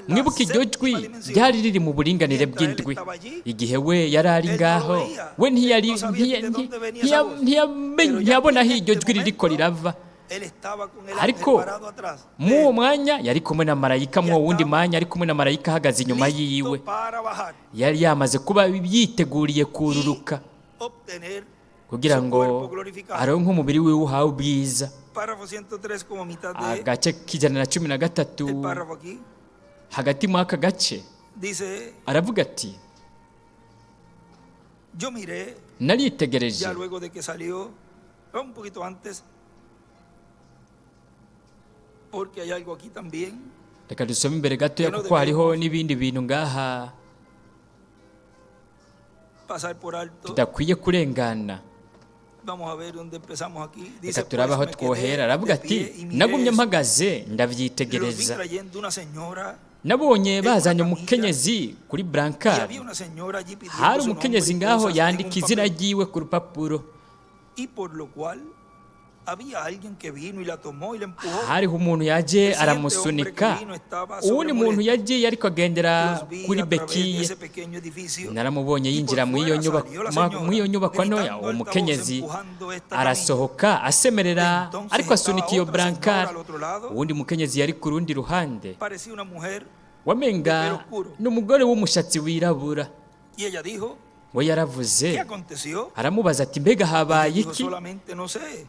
Mwibuke iryo jwi ryari riri mu buringanire bw'indwi. Igihe we yari ari ngaho, we ntiyabona aho iryo jwi ririko rirava. Ariko mu mwanya yari kumwe na marayika, mu wundi mwanya yari kumwe na marayika ahagaze inyuma yiwe. Yari yamaze kuba yiteguriye kururuka kugira ngo aronke umubiri wiwe uhawe ubwiza. Agace k'113 hagati mu aka gace aravuga ati naritegereje reka dusome imbere gato kuko hariho n'ibindi bintu ngaha tudakwiye kurengana. Reka turabe aho twohera. Aravuga ati nagumye mpagaze ndabyitegereza, nabonye bazanye umukenyezi kuri brancard. Hari umukenyezi ngaho yandika izina ryiwe ku rupapuro. Hariho umuntu yaje aramusunika, uwundi muntu yagiye ariko agendera kuri bekiye. Naramubonye yinjira mu iyo nyubako ntoya. Uwo mukenyezi arasohoka asemerera ariko asunika iyo brancard. Uwundi mukenyezi yari ku rundi ruhande, wamenga n'umugore w'umushatsi wirabura. We yaravuze, aramubaza ati mbega habaye iki?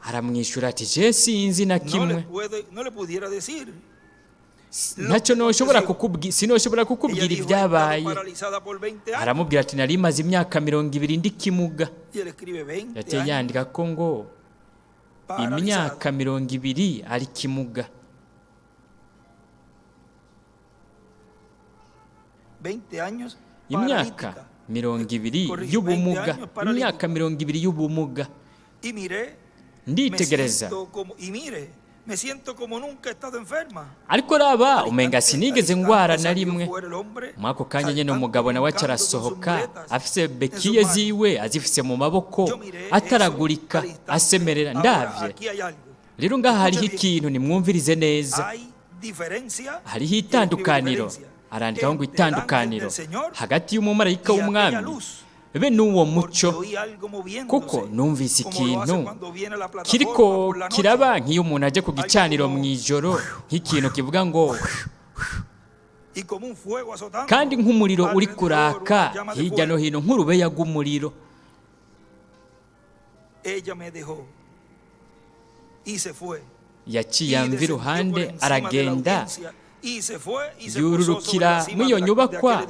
Aramwishyura ati je sinzi na kimwe, ntacyo sinoshobora kukubwira ibyabaye. Aramubwira ati nari maze imyaka 20 ndi kimuga. Yateye yandika ko ngo imyaka 20 ari kimuga. Imyaka 20 y'ubumuga, imyaka 20 y'ubumuga. Nditegereza ariko raba umenga sinigeze ngwara na rimwe. Mwako kanya nyene umugabo nawe acarasohoka afise bekiye ziwe azifise mu maboko ataragurika asemerera. Ndavye rero ngaha hariho ikintu, nimwumvirize neza, hariho itandukaniro. Arandikaho ngo itandukaniro hagati y'umumarayika w'umwami be n'uwo muco, kuko numvise ikintu kiriko kiraba nk'iyo umuntu aje ku gicaniro mu ijoro, nk'ikintu kivuga ngo kandi nk'umuriro uri kuraka hirya no hino nk'urubeya rw'umuriro. Yaciye amva iruhande aragenda, yururukira mw'iyo nyubakwa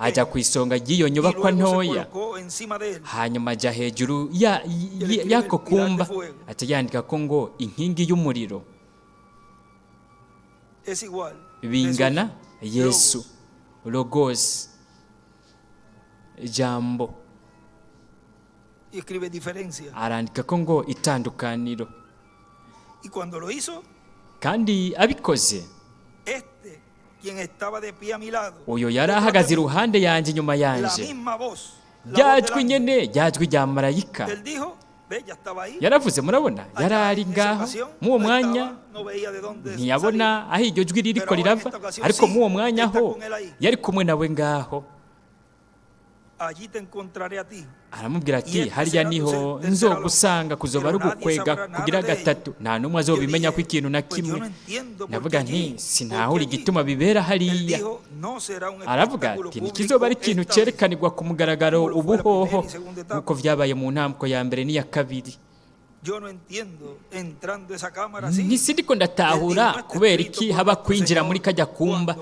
ajya ku isonga ry'iyo nyubakwa ntoya. Hanyuma ajya hejuru y'ako kumba, yandika ko ngo inkingi y'umuriro bingana Yesu, Logos, jambo. Arandika ko ngo itandukaniro. Kandi abikoze uyo yari ahagaze iruhande yanjye inyuma yanjye, rya jwi nyene, rya jwi rya marayika yaravuze. Murabona, yari ari ngaho mu uwo mwanya, ntiyabona aho iryo jwi ririko rirava, ariko mu uwo mwanya ho yari kumwe nawe ngaho. Aramubwira ati, harya niho nzogusanga, kuzoba ari ugukwega kugira gatatu, nta n'umwe azobimenya ko ikintu na kimwe. Ndavuga nti, sinahura igituma bibera hariya. Aravuga ati, ntikizoba ari ikintu cerekanirwa ku mugaragaro ubuhoho nk'uko vyabaye mu ntambwe ya mbere n'iya kabiri. Ntisindiko ndatahura kubera iki haba kwinjira muri kajya kumba.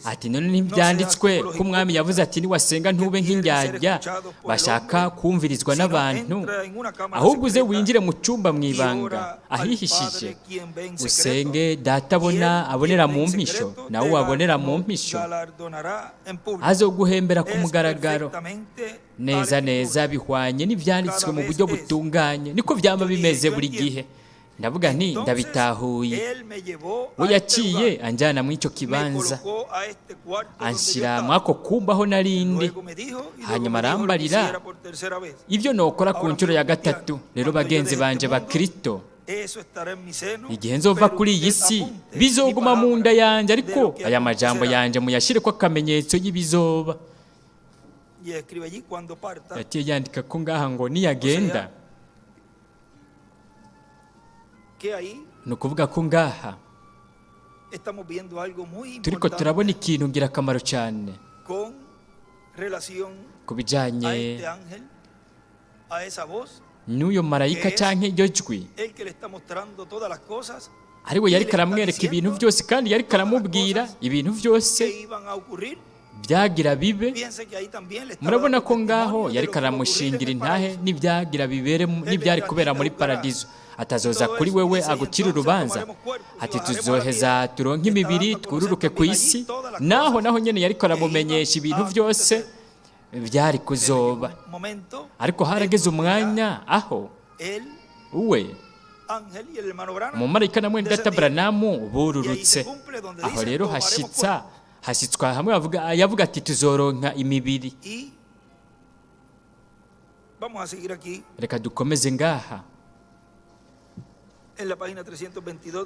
Ati, none ntibyanditswe ko umwami yavuze ati, niwasenga ntube nk'indyarya bashaka kumvirizwa n'abantu, ahubwo uze winjire mu cyumba mu ibanga ahihishije, usenge data abonera mu mpisho, nawe wabonera mu mpisho azoguhembera ku mugaragaro. Neza neza bihwanye n'ibyanditswe mu buryo butunganye, niko byaba bimeze buri gihe. Ndavuga nti, ndabitahuye. We yaciye anjyana muri icyo kibanza, anshyira muri ako kumba aho narindi, hanyuma arambarira ibyo nokora ku nshuro ya gatatu. Rero bagenzi banje ba Kristo, igihe nzova kuri iyi si bizoguma mu nda yanjye, ariko aya majambo yanjye muyashyire ko akamenyetso y'ibizoba. Yaciye yandika ko ngaha ngo niyagenda, ni ukuvuga ko ngaha turiko turabona ikintu ngirakamaro cyane ku bijyanye n'uyo marayika cyangwa iryo jwi. Ari we yariko aramwereka ibintu byose, kandi yariko aramubwira ibintu byose byagira bibe. Murabona ko ngaho yariko aramushingira intahe n'ibyagira bibere, n'ibyari kubera muri paradizo. Atazoza kuri wewe agucira urubanza, ati tuzoheza turonke imibiri twururuke ku isi. Naho nyene yariko aramumenyesha ibintu byose byari kuzoba. Ariko harageze umwanya aho uwe umumarayika na mwene data Branamu bururutse. Aho rero hashyitswa hamwe yavuga ati tuzoronka imibiri. Reka dukomeze ngaha ku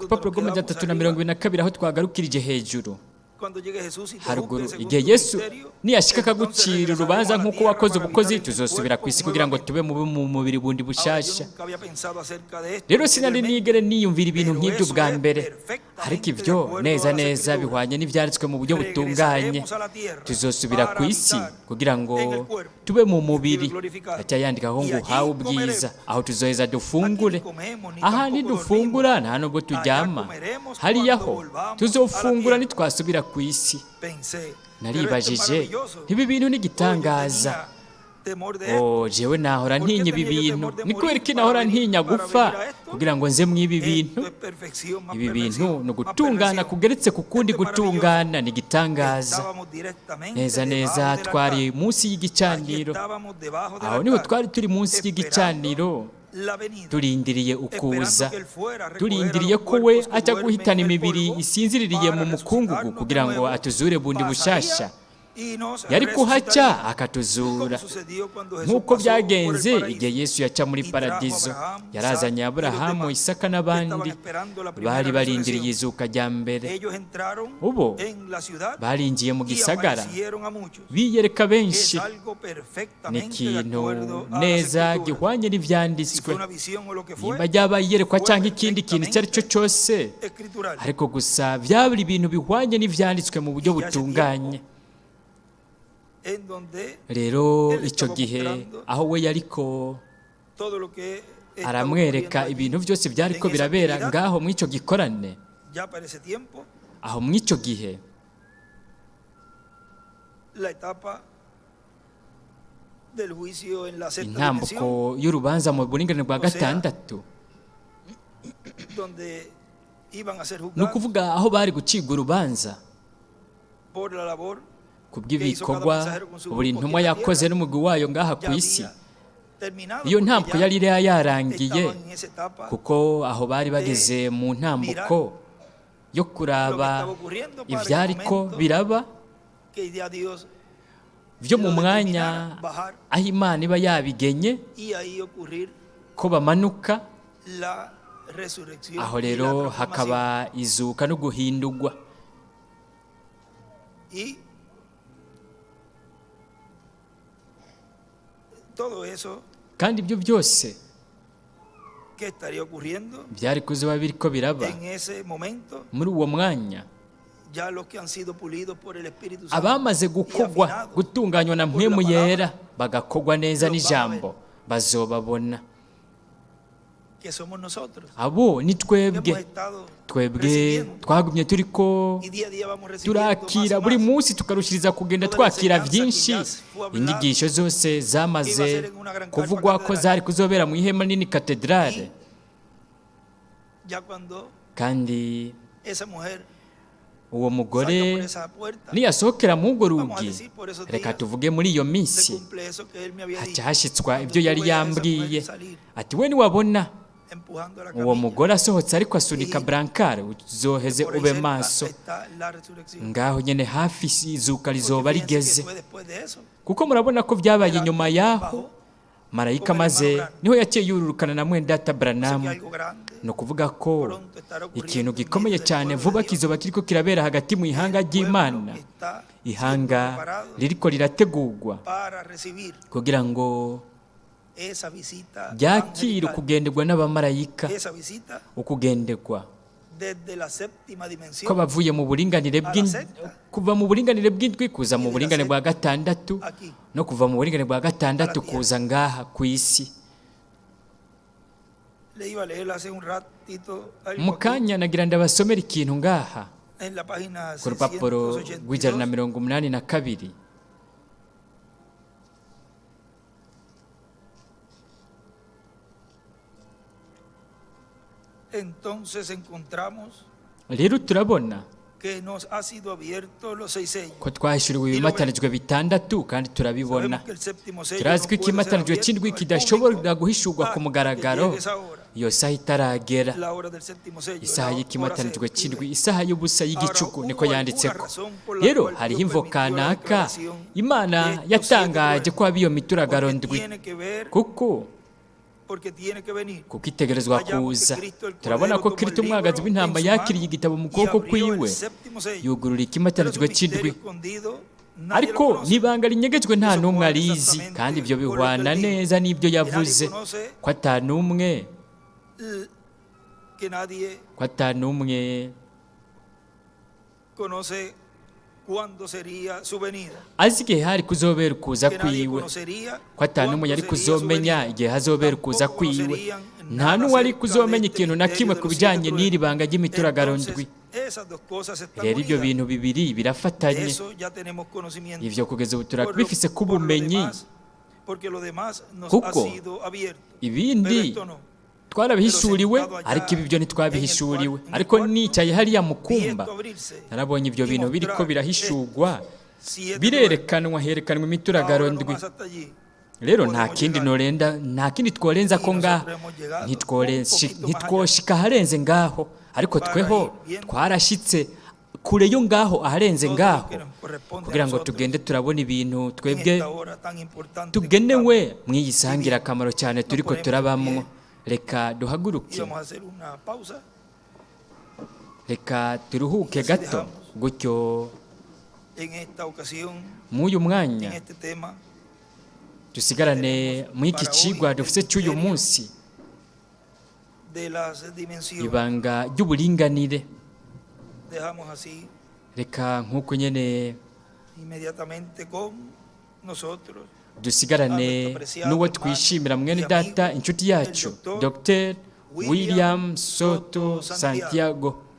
rupapuro rw'amajana 322 aho twagarukirije hejuru haruguru. Igihe Yesu niyashika akagucira urubanza nk'uko wakoze ubukozi, tuzosubira ku isi kugira ngo tube mu mubiri bundi bushasha. Rero sinari nigere niyumvira ibintu nk'ibyo bwa mbere, ariko ibyo neza neza bihwanye n'ibyanditswe mu buryo butunganye. Tuzosubira ku isi kugira ngo tube mu mubiri. Yandikaho ngo uhawe ubwiza, aho tuzoheza dufungure. Aha nidufungura nta nubwo turyama, hariya ho tuzofungura nitwasubira ku isi. Naribajije, ibi bintu ni igitangaza. Jewe nahora ntinya ibi bintu. Ni kubera iki nahora ntinya gupfa kugira ngo nze mw'ibi bintu? Ibi bintu ni ugutungana kugeretse ku kundi gutungana, ni igitangaza. Neza neza twari munsi y'igicaniro. Aho niho twari turi munsi y'igicaniro, turindiriye ukuza, turindiriye ko we ajya guhitana imibiri isinziririye mu mukungugu kugira ngo atuzure bundi bushasha. Yari kuhaca akatuzura, nk'uko byagenze igihe Yesu yaca muri paradizo. Yarazanye Aburahamu, Isaka n'abandi bari barindiriye izuka rya mbere. Ubo barinjiye mu gisagara biyereka benshi. Ni ikintu neza gihwanye n'ibyanditswe, nimba ryabaye iyerekwa cyangwa ikindi kintu icyo ari cyo cyose, ariko gusa byaba ibintu bihwanye n'ibyanditswe mu buryo butunganye. Rero icyo gihe aho we yariko aramwereka ibintu byose byariko birabera ngaho mu icyo gikorane, aho mu icyo gihe intambuko y'urubanza mu buringanire bwa gatandatu, ni ukuvuga aho bari gucibwa urubanza ku bw'ibikorwa buri ntumwa yakoze n'umugwi wayo ngaha ku isi. Iyo ntambuko yari yarangiye, kuko aho bari bageze mu ntambuko yo kuraba ibyariko biraba byo mu mwanya aho Imana iba yabigenye ko bamanuka, aho rero hakaba izuka no guhindurwa. Kandi ibyo byose byari kuzuba biriko biraba muri uwo mwanya. Abamaze gukogwa, gutunganywa na mpwemu yera, bagakogwa neza n'ijambo, bazobabona. Abo ni twebwe twagumye turiko turakira buri munsi, tukarushiriza kugenda twakira byinshi. Inyigisho zose zamaze kuvugwa ko zari kuzobera mu ihema nini katedrale, kandi uwo mugore niyasohokera mu urwo rugi, reka tuvuge muri iyo minsi, haca hashitswa ibyo yari yambwiye ati, we niwabona uwo mugore asohotse ariko asunika brancard, uzoheze ube maso, ngaho nyene hafi izuka rizoba rigeze. Kuko murabona ko byabaye inyuma yaho marayika maze niho yaciye yururukana na Mwendata Branham. No kuvuga ko ikintu gikomeye cyane vuba kizoba kiriko kirabera hagati mu ihanga ry'Imana, ihanga ririko rirategurwa kugira ngo byakire ukugenderwa n'abamarayika, ukugenderwa ko bavuye mu buringanire kuva mu buringanire bw'indwi kuza mu buringanire bwa gatandatu, no kuva mu buringanire bwa gatandatu kuza ngaha ku isi. Mu kanya nagira ndabasomera ikintu ngaha ku rupapuro rw'182. Rero turabona ko twahishuriwe ibimatanijwe bitandatu, kandi turabibona. Turazi ko ikimatanijwe cy'indwi kidashobora guhishurwa ku mugaragaro iyo saha itaragera. Isaha y'ikimatanijwe cy'indwi, isaha y'ubusa y'igicuku, niko yanditseko. Rero hariho imvo kanaka Imana yatangaje ko abiyo mituragaro ndwi, kuko itegerezwa kuza. Turabona ko Kristo umwagazi w'intama yakiriye igitabo mu kuboko kwiwe, yugurura ikimatanijwe cy'indwi, ariko n'ibanga rinyegejwe nta n'umwe arizi, kandi ibyo bihwana neza n'ibyo yavuze ko atanumwe azi igihe hari kuzobera ukuza kwiwe, ko atanumwe yari kuzomenya igihe hazobera ukuza kwiwe. Nta n'uwo ari kuzomenya ikintu na kimwe ku bijyanye n'iri banga ry'imituragaro ndwi. Rero ibyo bintu bibiri birafatanye. Ibyo kugeza ubu turakbifise k'ubumenyi, kuko ibindi twarabihishuriwe, ariko ibi byo ntitwabihishuriwe. Ariko nicaye hariya mu kumba, narabonye ibyo bintu biriko birahishurwa, birerekanwa, herekanwa imituragaro ndwi. Rero nta kindi tworenza ko ngaho, ntitwoshika aharenze ngaho, ariko tweho twarashitse kure yo ngaho, aharenze ngaho, kugira ngo tugende turabona ibintu twebwe tugenewe mw'iyi sangira akamaro cyane turiko turabamwo. Reka duhaguruke, reka turuhuke gato, gutyo mw'uyu mwanya dusigarane mw'iki cigwa dufise cy'uyu munsi, ibanga ry'uburinganire. Reka nk'uko nyene dusigarane n'uwo twishimira, mwene data inshuti yacu Dr. William Soto Santiago.